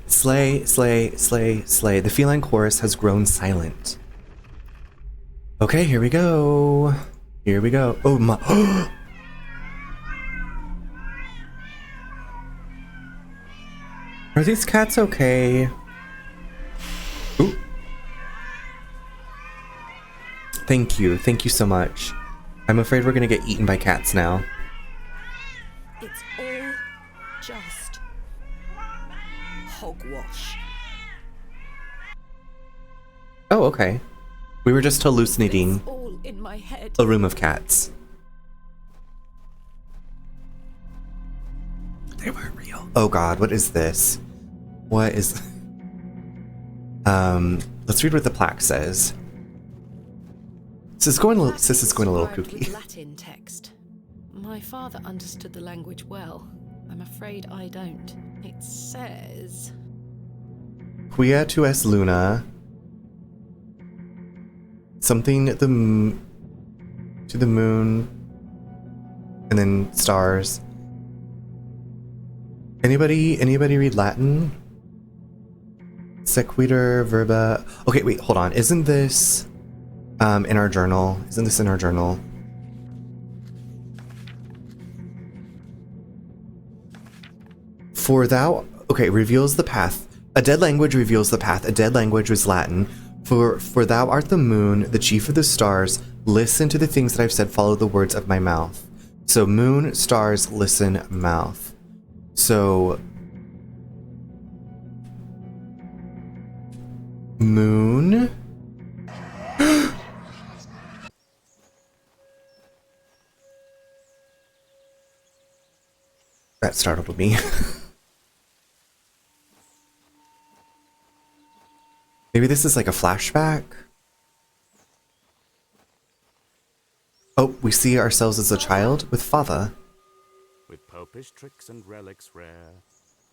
Slay, slay, slay, slay. The feline chorus has grown silent. Okay, here we go. Here we go. Oh my... Are these cats okay? Ooh. Thank you so much. I'm afraid we're gonna get eaten by cats now. It's all just hogwash. Oh, okay. We were just hallucinating It's all in my head. a room of cats. They weren't real. Oh god, what is this? What is... let's read what the plaque says. This is going a little Inscribed with kooky. Latin text. My father understood the language well. I'm afraid I don't. It says... Quia tu es luna. Something to the moon. And then stars. Anybody read Latin? Sequitur verba. Okay, wait, hold on. Isn't this in our journal? Isn't this in our journal? For thou, okay, reveals the path. A dead language reveals the path. A dead language was Latin. For thou art the moon, the chief of the stars. Listen to the things that I've said. Follow the words of my mouth. So moon, stars, listen, mouth. So moon. That startled me. Maybe this is like a flashback? Oh, we see ourselves as a child with father. With popish tricks and relics rare,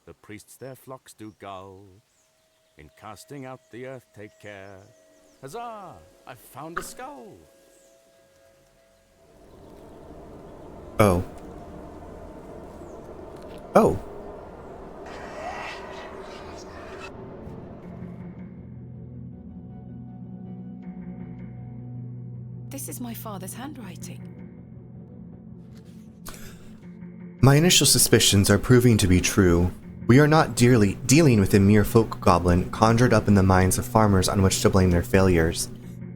the priests their flocks do gull. In casting out the earth take care. Huzzah! I've found a skull! Oh. Oh. This is my father's handwriting. My initial suspicions are proving to be true. We are not dealing with a mere folk goblin conjured up in the minds of farmers on which to blame their failures.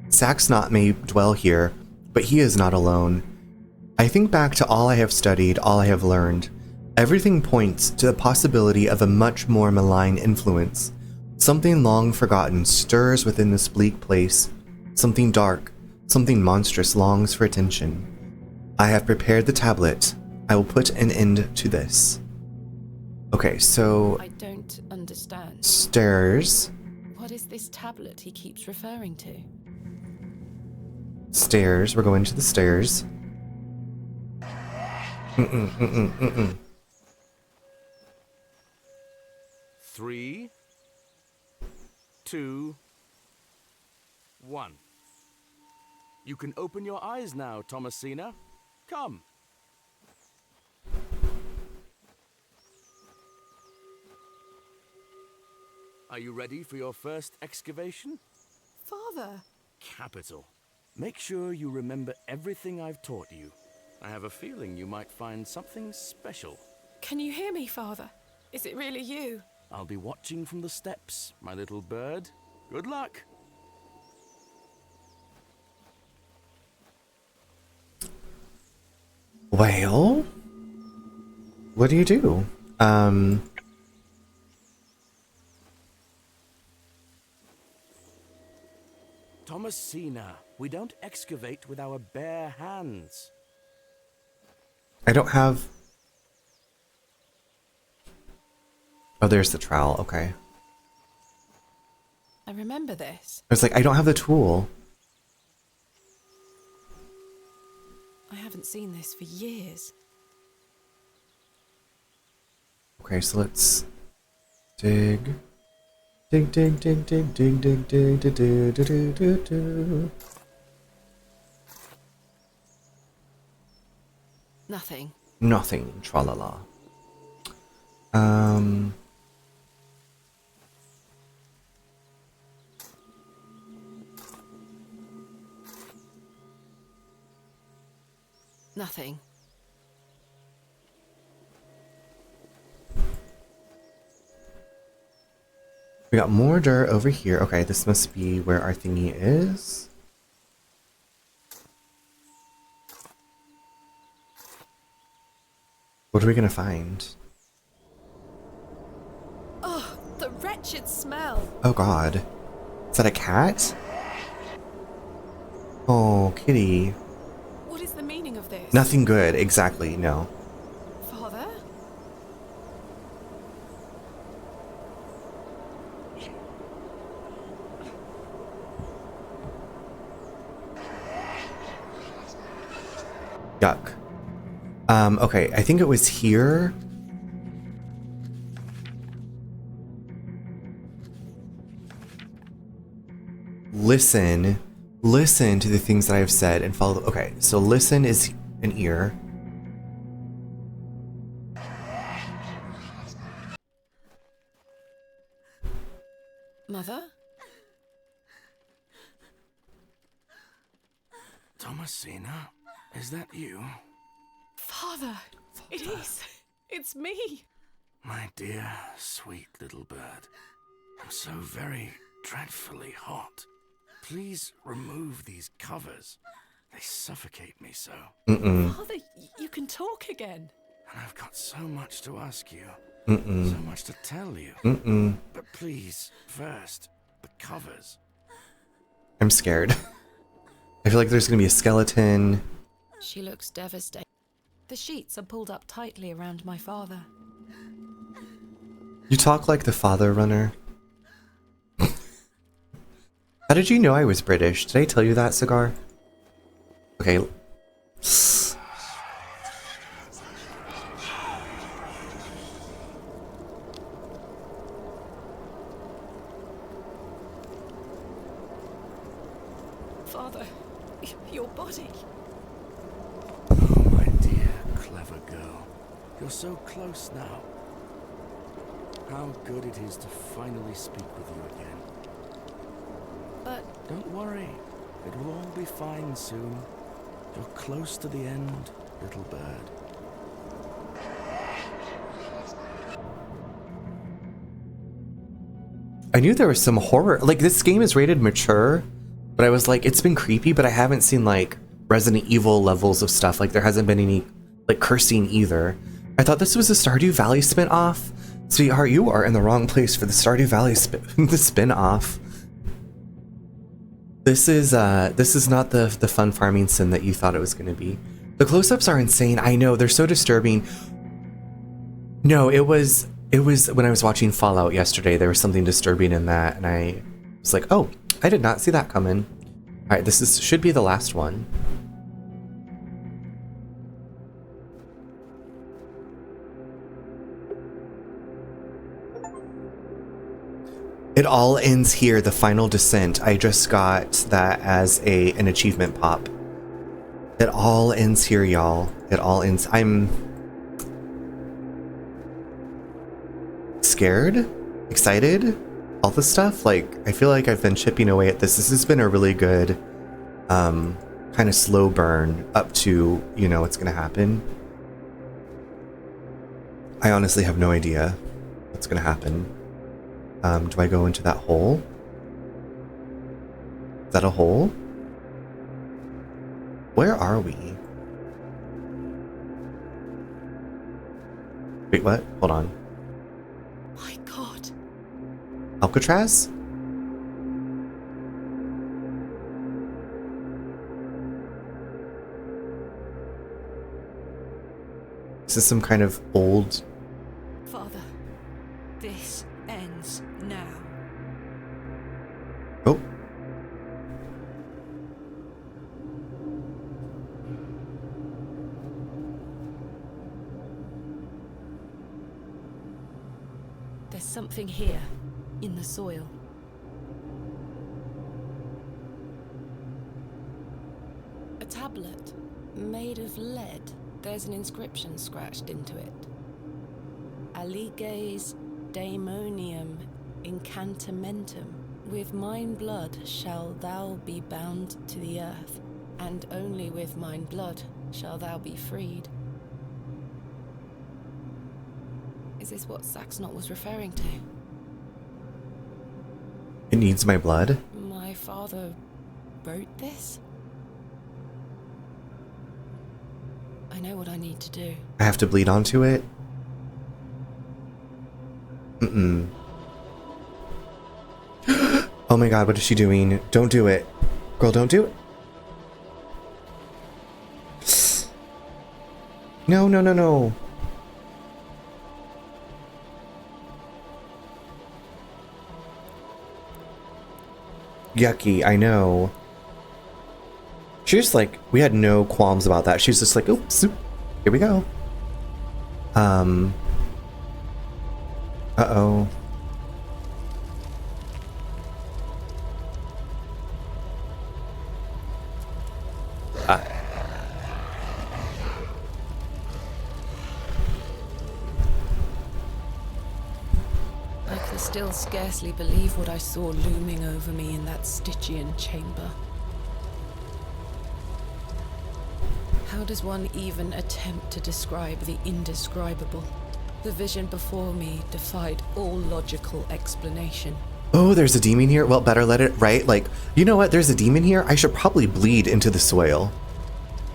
Saxnot may dwell here, but he is not alone. I think back to all I have studied, all I have learned. Everything points to the possibility of a much more malign influence. Something long forgotten stirs within this bleak place. Something dark, something monstrous longs for attention. I have prepared the tablet. I will put an end to this. Okay, so... I don't understand. Stairs. What is this tablet he keeps referring to? Stairs. We're going to the stairs. 3, 2, 1. You can open your eyes now, Thomasina. Come. Are you ready for your first excavation? Father! Capital. Make sure you remember everything I've taught you. I have a feeling you might find something special. Can you hear me, Father? Is it really you? I'll be watching from the steps, my little bird. Good luck. Well, what do you do? Thomasina, we don't excavate with our bare hands. I don't have... Oh, there's the trowel. Okay. I remember this. I was like, I don't have the tool. I haven't seen this for years. Okay, so let's dig. Dig, dig, dig, dig, dig, dig, dig, dig, dig, dig, dig, dig, dig. Nothing. Nothing, tra-la-la. Nothing. We got more dirt over here. Okay, this must be where our thingy is. What are we gonna find? Oh, the wretched smell. Oh god. Is that a cat? Oh, kitty. What is the meaning of this? Nothing good, exactly, no. Father? Yuck. Okay, I think it was here. Listen to the things that I've said and follow. Okay, so listen is an ear. Mother? Thomasina, is that you? Father! It is! It's me! My dear, sweet little bird. I'm so very dreadfully hot. Please remove these covers. They suffocate me so. Father, you can talk again. And I've got so much to ask you. Mm-mm. So much to tell you. Mm-mm. But please, first, the covers. I'm scared. I feel like there's gonna be a skeleton. She looks devastated. The sheets are pulled up tightly around my father. You talk like the father runner. How did you know I was British? Did I tell you that, Cigar? Okay. Father, your body. Oh, my dear, clever girl. You're so close now. How good it is to finally speak with you again. But Don't worry. It will all be fine soon. You're close to the end, little bird. I knew there was some horror. Like, this game is rated mature, but I was like, it's been creepy, but I haven't seen, like, Resident Evil levels of stuff. Like, there hasn't been any, like, cursing either. I thought this was a Stardew Valley spin-off. Sweetheart, you are in the wrong place for the Stardew Valley the spin-off. This is not the fun farming sim that you thought it was going to be. The close-ups are insane. I know, they're so disturbing. No, it was when I was watching Fallout yesterday. There was something disturbing in that, and I was like, oh, I did not see that coming. All right, this should be the last one. It all ends here, the final descent. I just got that as an achievement pop. It all ends here, y'all. It all ends. I'm scared, excited, all this stuff. Like, I feel like I've been chipping away at this. This has been a really good kind of slow burn up to, you know, what's gonna happen. I honestly have no idea what's gonna happen. Do I go into that hole? Is that a hole? Where are we? Wait, what? Hold on. My God. Alcatraz? Is this some kind of old... Father, this ends now. Oh. There's something here, in the soil. A tablet, made of lead. There's an inscription scratched into it. Aliges daemonium incantamentum. With mine blood shall thou be bound to the earth, and only with mine blood shall thou be freed. Is this what Saxnot was referring to? It needs my blood? My father wrote this? I know what I need to do. I have to bleed onto it? Mm-mm. Oh my god, what is she doing? Don't do it. Girl, don't do it. No, no, no, no. Yucky, I know. She just like, we had no qualms about that. She was just like, oops, here we go. Uh-oh. Ah. I can still scarcely believe what I saw looming over me in that Stygian chamber. How does one even attempt to describe the indescribable? The vision before me defied all logical explanation. Oh, there's a demon here? Well, better let it, right? Like, you know what? There's a demon here. I should probably bleed into the soil.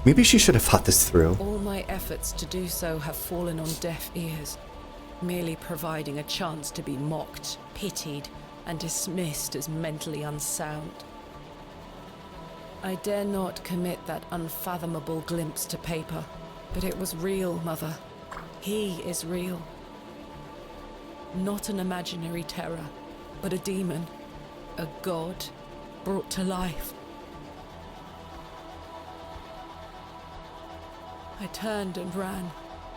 Maybe she should have thought this through. All my efforts to do so have fallen on deaf ears, merely providing a chance to be mocked, pitied, and dismissed as mentally unsound. I dare not commit that unfathomable glimpse to paper, but it was real, Mother. He is real. Not an imaginary terror, but a demon, a god brought to life. I turned and ran,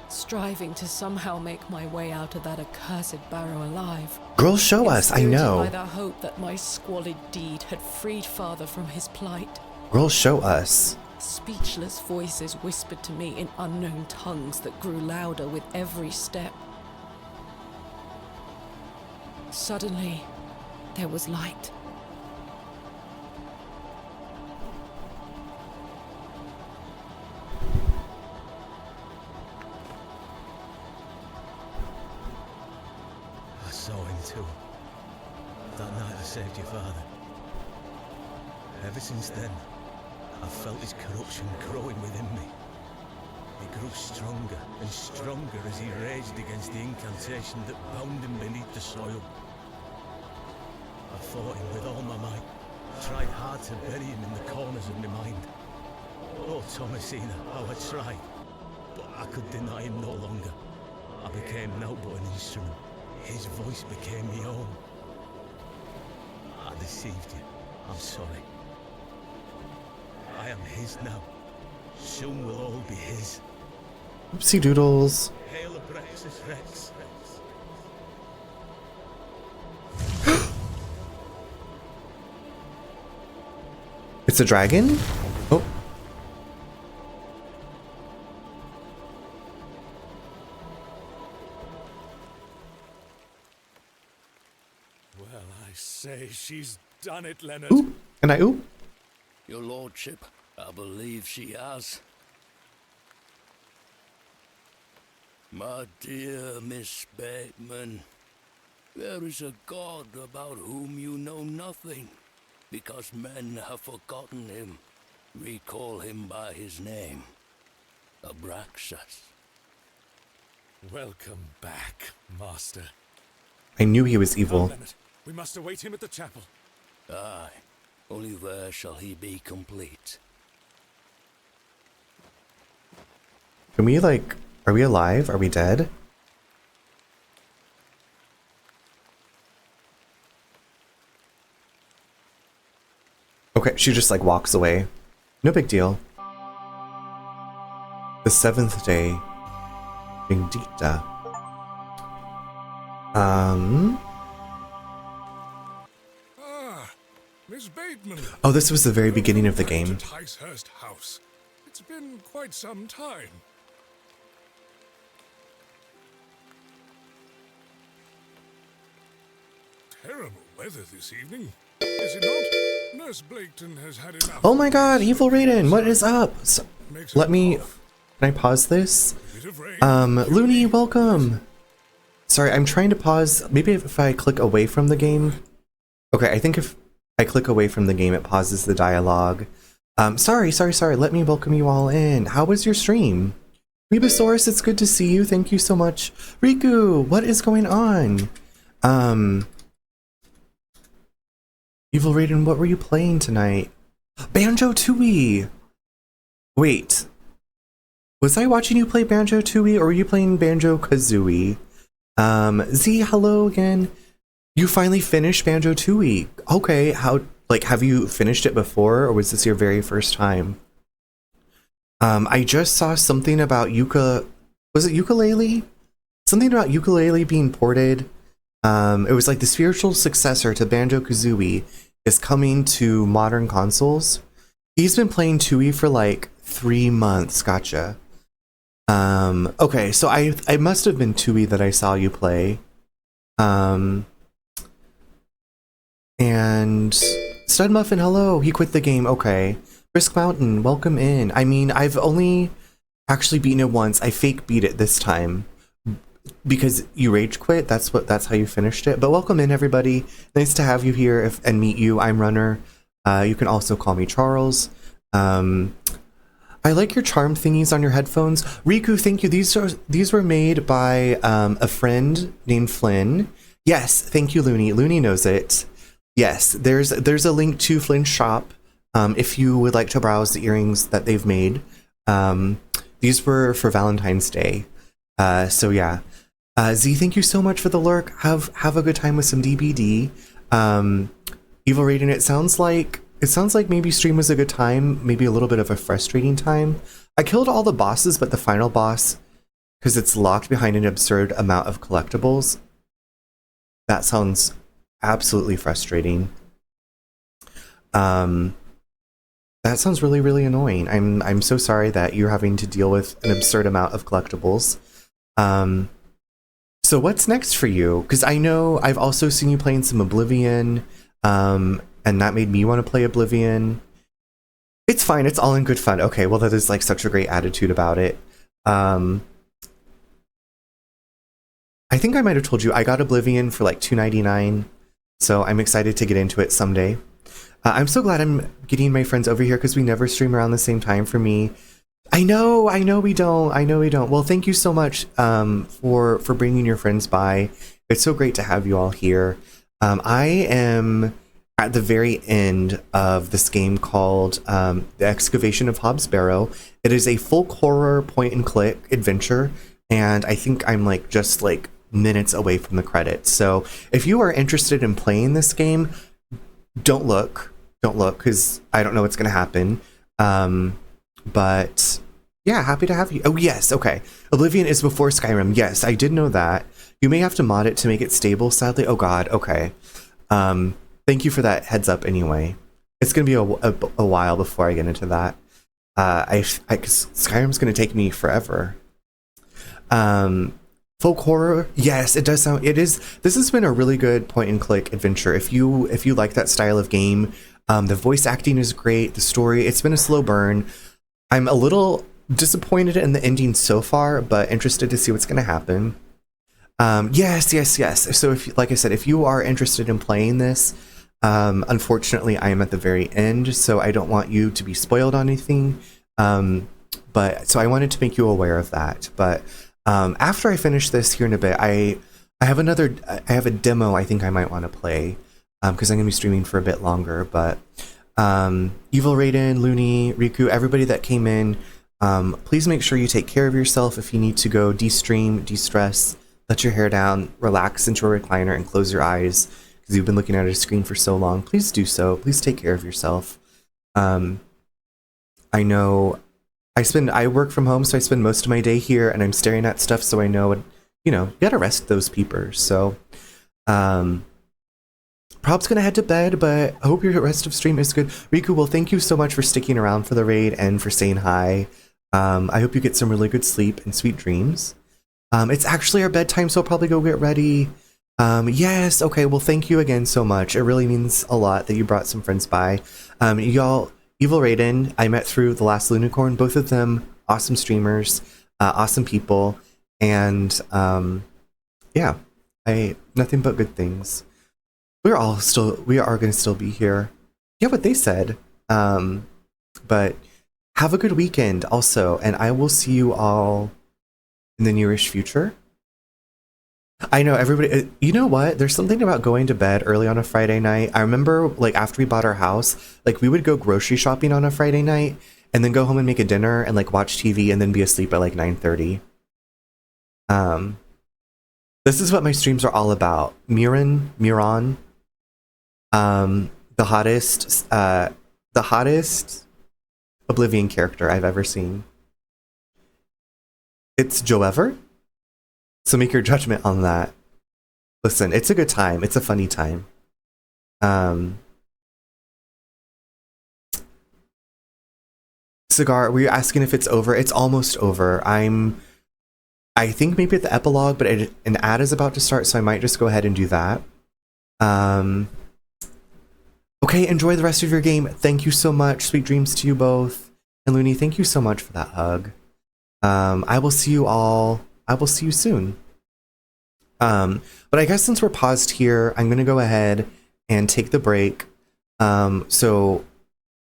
striving to somehow make my way out of that accursed Barrow alive. Girl, show us, I Inspirited know. by the hope that my squalid deed had freed Father from his plight. Girl, show us. Speechless voices whispered to me in unknown tongues that grew louder with every step. Suddenly, there was light. I saw him too. That night I saved your father. Ever since then, I've felt his corruption growing within me. He grew stronger and stronger as he raged against the incantation that bound him beneath the soil. I fought him with all my might, tried hard to bury him in the corners of my mind. Oh, Thomasina, how I tried, but I could deny him no longer. I became now but an instrument. His voice became my own. I deceived you. I'm sorry. I am his now. Soon we'll all be his. Oopsie doodles. Hail Abrexus Rex. It's a dragon? Oh. Well, I say she's done it, Leonard. Oop. And I oop. Your lordship, I believe she has. My dear Miss Bateman, there is a god about whom you know nothing, because men have forgotten him. We call him by his name, Abraxas. Welcome back, Master. I knew he was evil. Leonard, we must await him at the chapel. Aye, only there shall he be complete. Can we, like, are we alive? Are we dead? Okay, she just, like, walks away. No big deal. The 7th day. Bendita. Miss Bateman. Oh, this was the very beginning of the game. Ticehurst House. It's been quite some time. Terrible weather this evening, is it not? Nurse Blaketon has had enough. Oh my god, Evil Raiden, what is up? So, Makes her let me... cough. Can I pause this? A bit of rain. Looney, welcome! Sorry, I'm trying to pause. Maybe if I click away from the game. Okay, I think if I click away from the game, it pauses the dialogue. Sorry. Let me welcome you all in. How was your stream? Rebasaurus, it's good to see you. Thank you so much. Riku, what is going on? Evil Raiden, what were you playing tonight? Banjo-Tooie! Wait. Was I watching you play Banjo-Tooie, or were you playing Banjo-Kazooie? Z, hello again. You finally finished Banjo-Tooie. Okay, how, like, have you finished it before, or was this your very first time? I just saw something about was it ukulele? Something about ukulele being ported. It was like the spiritual successor to Banjo-Kazooie is coming to modern consoles. He's been playing Tooie for like 3 months, gotcha. Okay, so I must have been Tooie that I saw you play. And Stud Muffin, hello, he quit the game, okay. Brisk Mountain, welcome in. I mean, I've only actually beaten it once. I fake beat it this time. Because you rage quit, that's how you finished it. But welcome in, everybody. Nice to have you here and meet you. I'm Runner. You can also call me Charles. I like your charm thingies on your headphones. Riku, thank you. These were made by a friend named Flynn. Yes, thank you, Looney. Looney knows it. Yes, there's a link to Flynn's shop if you would like to browse the earrings that they've made. These were for Valentine's Day. So yeah. Z, thank you so much for the lurk. Have a good time with some DBD. Evil Raiden, it sounds like maybe stream was a good time, maybe a little bit of a frustrating time. I killed all the bosses, but the final boss, because it's locked behind an absurd amount of collectibles. That sounds absolutely frustrating. That sounds really, really annoying. I'm so sorry that you're having to deal with an absurd amount of collectibles. So what's next for you? Because I know I've also seen you playing some Oblivion, and that made me want to play Oblivion. It's fine, it's all in good fun. Okay, well that is like such a great attitude about it. I think I might have told you I got Oblivion for like $2.99, so I'm excited to get into it someday. I'm so glad I'm getting my friends over here because we never stream around the same time for me. I know we don't. Well, thank you so much for bringing your friends by. It's so great to have you all here. I am at the very end of this game called The Excavation of Hobbs Barrow. It is a folk horror point-and-click adventure, and I think I'm like just like minutes away from the credits. So if you are interested in playing this game, don't look, because I don't know what's going to happen. But yeah, happy to have you. Oh yes, okay. Oblivion is before Skyrim. Yes, I did know that. You may have to mod it to make it stable, sadly. Oh god, okay. Thank you for that heads up anyway. It's gonna be a while before I get into that. 'Cause Skyrim's gonna take me forever. Folk horror, yes, it does sound. It is. This has been a really good point and click adventure. If you like that style of game, the voice acting is great. The story, it's been a slow burn. I'm a little disappointed in the ending so far, but interested to see what's going to happen. Yes. So if, like I said, if you are interested in playing this, unfortunately, I am at the very end, so I don't want you to be spoiled on anything. But so I wanted to make you aware of that. But After I finish this here in a bit, I have a demo I think I might want to play, because I'm gonna be streaming for a bit longer. But Evil Raiden, Looney, Riku, everybody that came in, please make sure you take care of yourself. If you need to go de-stream, de-stress, let your hair down, relax into a recliner, and close your eyes because you've been looking at a screen for so long. Please do so. Please take care of yourself. I know I work from home, so I spend most of my day here, and I'm staring at stuff, so I know, you gotta rest those peepers. So, prob's gonna head to bed, but I hope your rest of stream is good. Riku, well, thank you so much for sticking around for the raid and for saying hi. I hope you get some really good sleep and sweet dreams. It's actually our bedtime, so I'll probably go get ready. Yes, okay, well, thank you again so much. It really means a lot that you brought some friends by. Y'all, Evil Raiden, I met through The Last Lunicorn, both of them awesome streamers, awesome people, and yeah, nothing but good things. We are going to still be here. Yeah, what they said. But have a good weekend also, and I will see you all in the nearish future. I know everybody, you know what? There's something about going to bed early on a Friday night. I remember, like, after we bought our house, like, we would go grocery shopping on a Friday night and then go home and make a dinner and, like, watch TV and then be asleep at, like, 9:30. This is what my streams are all about. Miran, the hottest Oblivion character I've ever seen. It's Joever? So make your judgment on that. Listen, it's a good time. It's a funny time. Cigar, were you asking if it's over? It's almost over. I think maybe at the epilogue, but an ad is about to start, so I might just go ahead and do that. Okay, enjoy the rest of your game. Thank you so much. Sweet dreams to you both. And Looney, thank you so much for that hug. I will see you all. I will see you soon. But I guess since we're paused here, I'm going to go ahead and take the break. So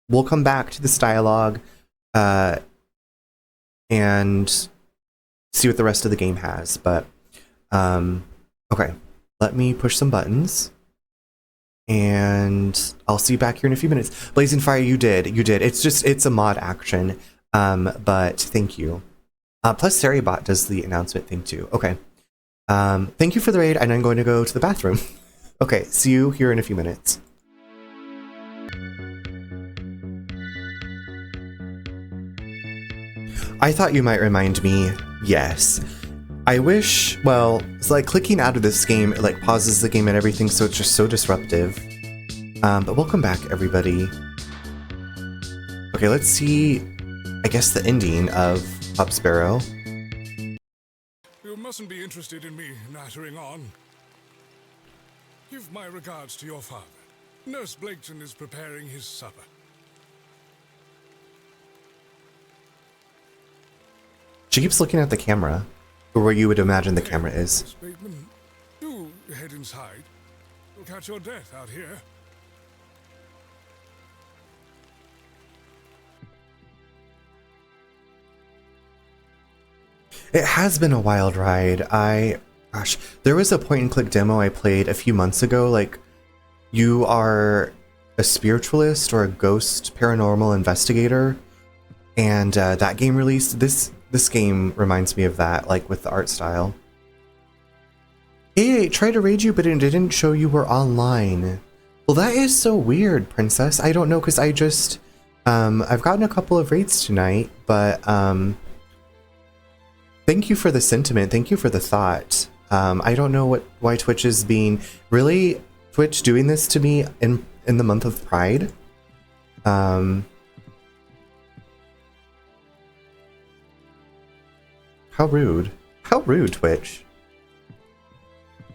we'll come back to this dialogue and see what the rest of the game has. But okay, let me push some buttons. And I'll see you back here in a few minutes. Blazing Fire, you did. It's a mod action. But thank you. Plus, Saribot does the announcement thing too. Okay. Thank you for the raid, and I'm going to go to the bathroom. Okay, see you here in a few minutes. I thought you might remind me. Yes. I wish, well, it's like clicking out of this game, it like pauses the game and everything, so it's just so disruptive. But welcome back, everybody. Okay, let's see, I guess, the ending of Pups Barrow. You mustn't be interested in me nattering on. Give my regards to your father. Nurse Blaketon is preparing his supper. She keeps looking at the camera, or where you would imagine the camera is. Miss Bateman, do head inside. You'll catch your death out here. It has been a wild ride. Gosh, there was a point-and-click demo I played a few months ago, like, you are a spiritualist or a ghost paranormal investigator, and that game released. This game reminds me of that, like, with the art style. Hey, I tried to raid you, but it didn't show you were online. Well, that is so weird, Princess. I don't know, because I just, I've gotten a couple of raids tonight, but, thank you for the sentiment. Thank you for the thought. I don't know why Twitch is being... Really? Twitch doing this to me in the month of Pride? How rude. How rude, Twitch.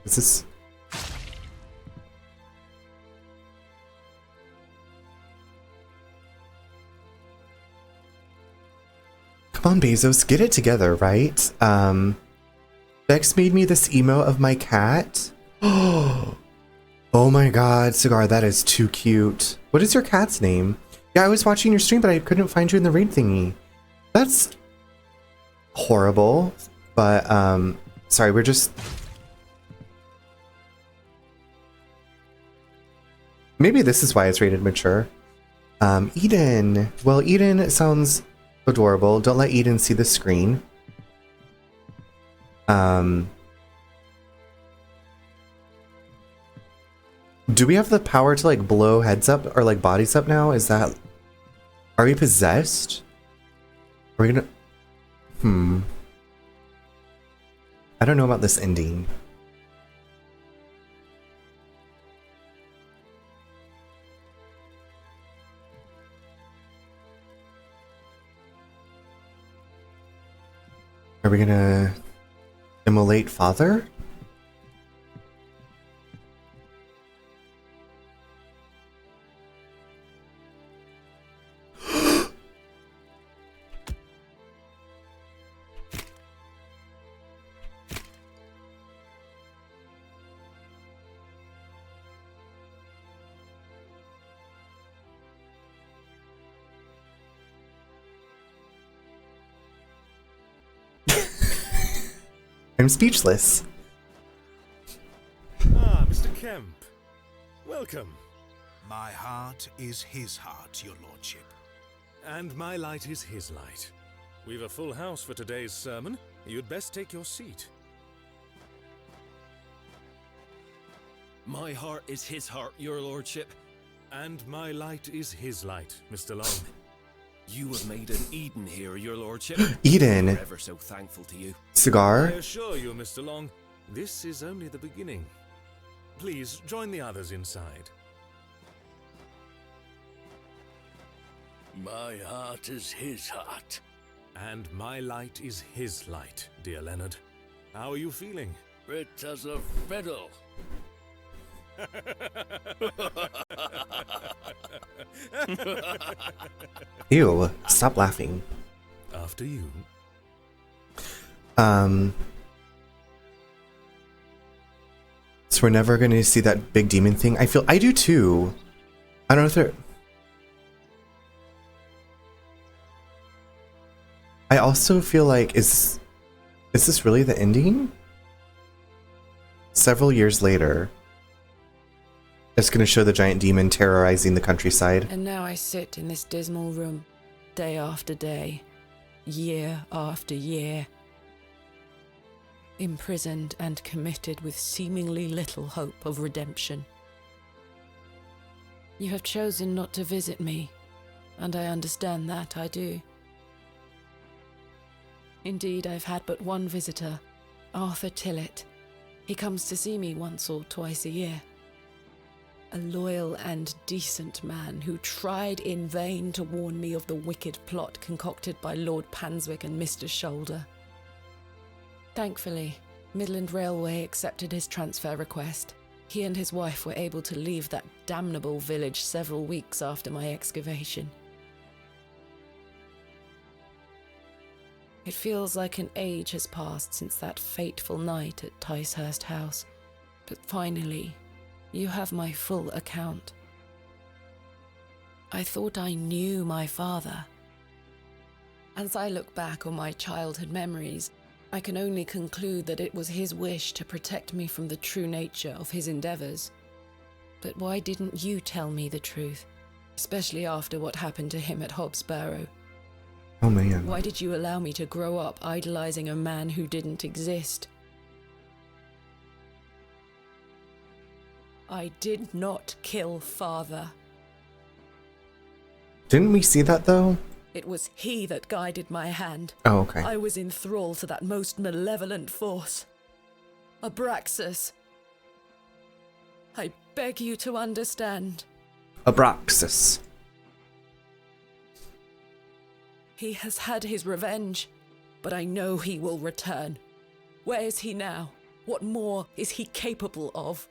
Is this... Come on, Bezos, get it together, right? Bex made me this emo of my cat. Oh my god, Cigar, that is too cute. What is your cat's name? Yeah, I was watching your stream, but I couldn't find you in the raid thingy. That's horrible. But, sorry, we're just... Maybe this is why it's rated mature. Eden. Well, Eden sounds adorable. Don't let Eden see the screen. Do we have the power to, like, blow heads up or, like, bodies up now? Is that... Are we possessed? Are we gonna... I don't know about this ending. Are we gonna immolate father? I'm speechless. Ah, Mr. Kemp. Welcome. My heart is his heart, your lordship. And my light is his light. We've a full house for today's sermon. You'd best take your seat. My heart is his heart, your lordship. And my light is his light, Mr. Long. You have made an Eden here, your lordship. Eden. We're ever so thankful to you. Cigar? I assure you, Mr. Long, this is only the beginning. Please join the others inside. My heart is his heart. And my light is his light, dear Leonard. How are you feeling? Fit as a fiddle. Ew, stop laughing. After you. So we're never gonna see that big demon thing? I do too. I don't know if they're... I also feel like, is this really the ending? Several years later, it's gonna show the giant demon terrorizing the countryside. And now I sit in this dismal room, day after day, year after year, imprisoned and committed with seemingly little hope of redemption. You have chosen not to visit me, and I understand that, I do. Indeed, I've had but one visitor, Arthur Tillett. He comes to see me once or twice a year. A loyal and decent man who tried in vain to warn me of the wicked plot concocted by Lord Panswick and Mr. Shoulder. Thankfully, Midland Railway accepted his transfer request. He and his wife were able to leave that damnable village several weeks after my excavation. It feels like an age has passed since that fateful night at Ticehurst House, but finally, you have my full account. I thought I knew my father. As I look back on my childhood memories, I can only conclude that it was his wish to protect me from the true nature of his endeavors. But why didn't you tell me the truth, especially after what happened to him at Hobbs Barrow? Oh man. Why did you allow me to grow up idolizing a man who didn't exist? I did not kill father. Didn't we see that though? It was he that guided my hand. Oh, okay. I was in thrall to that most malevolent force. Abraxas. I beg you to understand. Abraxas. He has had his revenge, but I know he will return. Where is he now? What more is he capable of?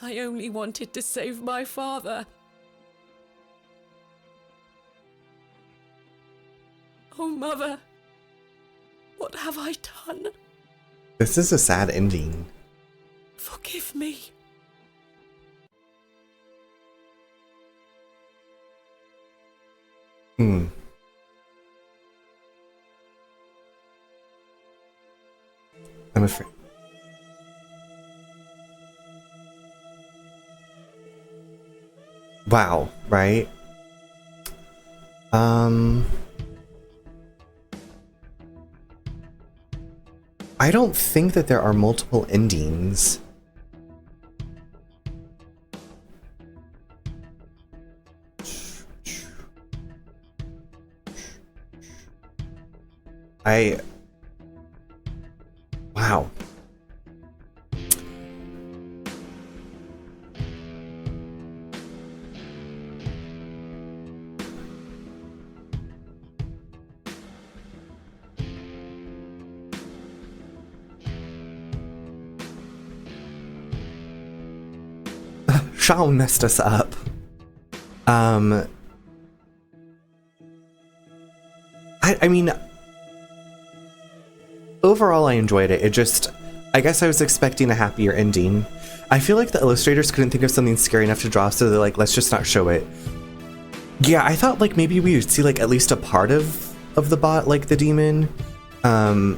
I only wanted to save my father. Oh, Mother, what have I done? This is a sad ending. Forgive me. I'm afraid. Wow, right? I don't think that there are multiple endings. Wow. Shaun messed us up. I mean, overall I enjoyed it. It just, I guess I was expecting a happier ending. I feel like the illustrators couldn't think of something scary enough to draw, so they're like, let's just not show it. Yeah, I thought like maybe we would see like at least a part of the bot, like the demon. Okay,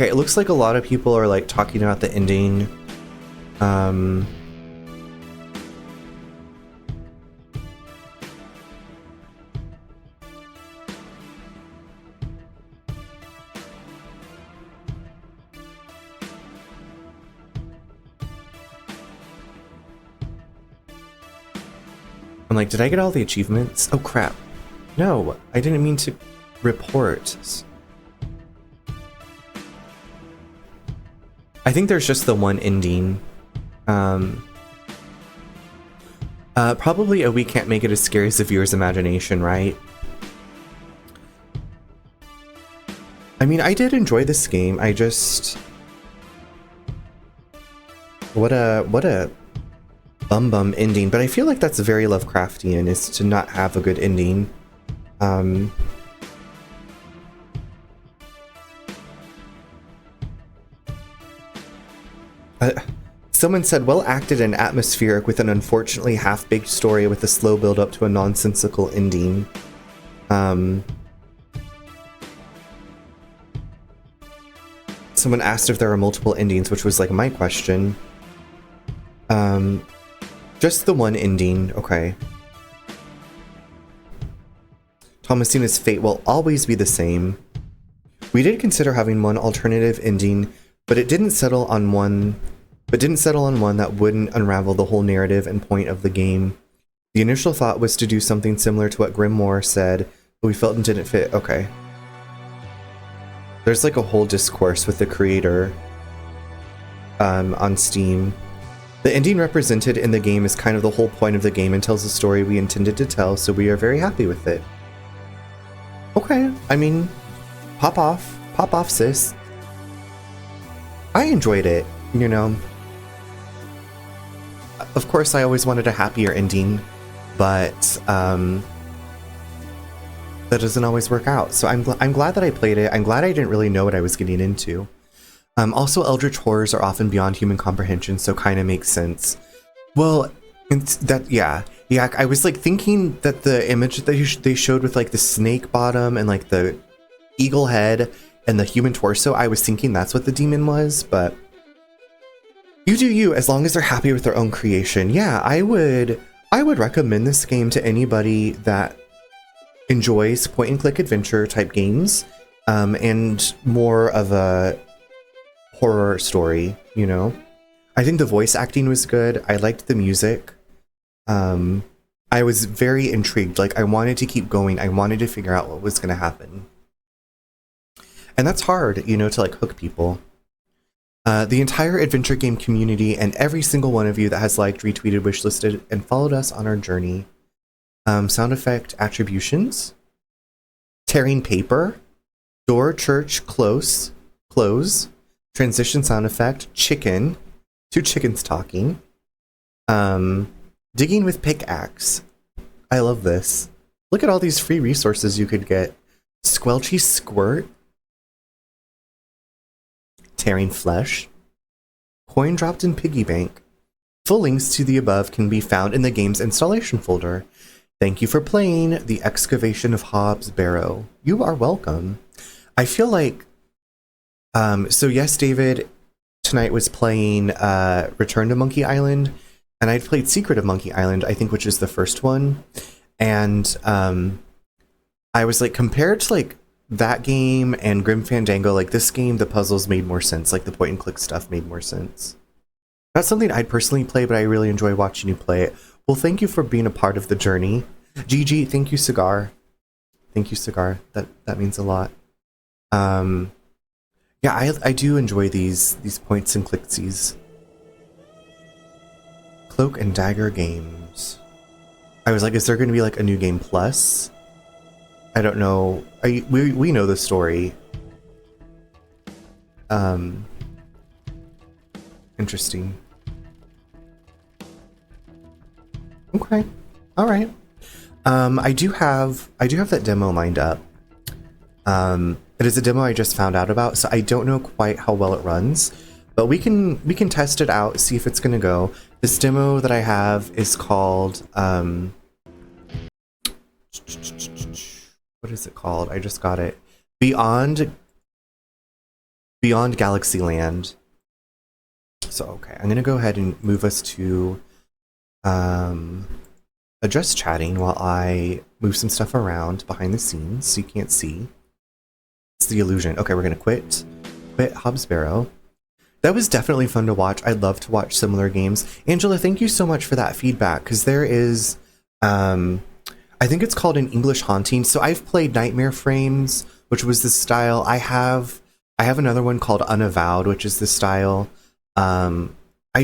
it looks like a lot of people are like talking about the ending. I'm like, did I get all the achievements? Oh crap. No, I didn't mean to report. I think there's just the one ending. Probably a we can't make it as scary as the viewer's imagination, right? I mean, I did enjoy this game. I just... What a bum ending. But I feel like that's very Lovecraftian, is to not have a good ending. Someone said, well acted and atmospheric with an unfortunately half-baked story with a slow build-up to a nonsensical ending. Someone asked if there are multiple endings, which was like my question. Just the one ending, okay. Thomasina's fate will always be the same. We did consider having one alternative ending, but it didn't settle on one that wouldn't unravel the whole narrative and point of the game. The initial thought was to do something similar to what Grimoire said, but we felt it didn't fit. Okay. There's like a whole discourse with the creator on Steam. The ending represented in the game is kind of the whole point of the game and tells the story we intended to tell, so we are very happy with it. Okay, I mean, pop off, sis. I enjoyed it, you know. Of course, I always wanted a happier ending, but that doesn't always work out. So I'm glad that I played it. I'm glad I didn't really know what I was getting into. Also, eldritch horrors are often beyond human comprehension, so kind of makes sense. Well, yeah. I was like thinking that the image that they showed with like the snake bottom and like the eagle head and the human torso, I was thinking that's what the demon was, but you do you, as long as they're happy with their own creation. Yeah, I would recommend this game to anybody that enjoys point-and-click adventure type games, and more of a horror story, you know? I think the voice acting was good. I liked the music. I was very intrigued. Like, I wanted to keep going. I wanted to figure out what was going to happen. And that's hard, you know, to like hook people. The entire adventure game community and every single one of you that has liked, retweeted, wishlisted, and followed us on our journey. Sound effect attributions. Tearing paper. Door, church, close. Transition sound effect. Chicken. 2 chickens talking. Digging with pickaxe. I love this. Look at all these free resources you could get. Squelchy squirt. Tearing flesh. Coin dropped in piggy bank. Full links to the above can be found in the game's installation folder. Thank you for playing The Excavation of Hobbs Barrow. You are welcome. I feel like So yes, David tonight was playing Return to Monkey Island, and I'd played Secret of Monkey Island, I think, which is the first one. And I was like, compared to like that game and Grim Fandango, like this game, the puzzles made more sense. Like the point and click stuff made more sense. Not something I'd personally play, but I really enjoy watching you play it. Well, thank you for being a part of the journey. Gigi, thank you, Cigar. Thank you, Cigar. That means a lot. Yeah, I do enjoy these points and clicksies. Cloak and Dagger games. I was like, is there going to be like a new game plus? I don't know. We know the story. Interesting. Okay. All right. I do have that demo lined up. It is a demo I just found out about, so I don't know quite how well it runs, but we can test it out, see if it's gonna go. This demo that I have is called what is it called? I just got it. Beyond Galaxyland. So okay, I'm gonna go ahead and move us to address chatting while I move some stuff around behind the scenes so you can't see. It's the illusion. Okay, we're gonna quit Hobbs Barrow. That was definitely fun to watch. I'd love to watch similar games. Angela, thank you so much for that feedback, because there is I think it's called an English Haunting. So I've played Nightmare Frames, which was this style. I have another one called Unavowed, which is this style. I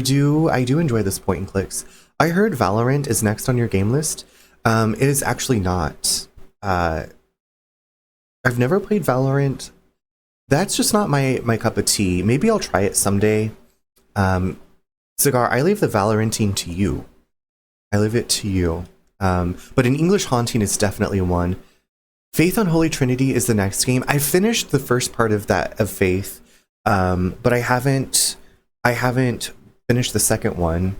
do enjoy this point and clicks. I heard Valorant is next on your game list. It is actually not. I've never played Valorant. That's just not my cup of tea. Maybe I'll try it someday. Cigar, I leave the Valoranting to you. I leave it to you. But an English Haunting is definitely one. Faith Unholy Trinity is the next game. I finished the first part of Faith, but I haven't finished the second one.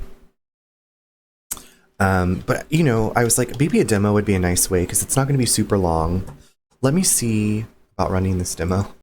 But you know, I was like, maybe a demo would be a nice way, because it's not going to be super long. Let me see about running this demo.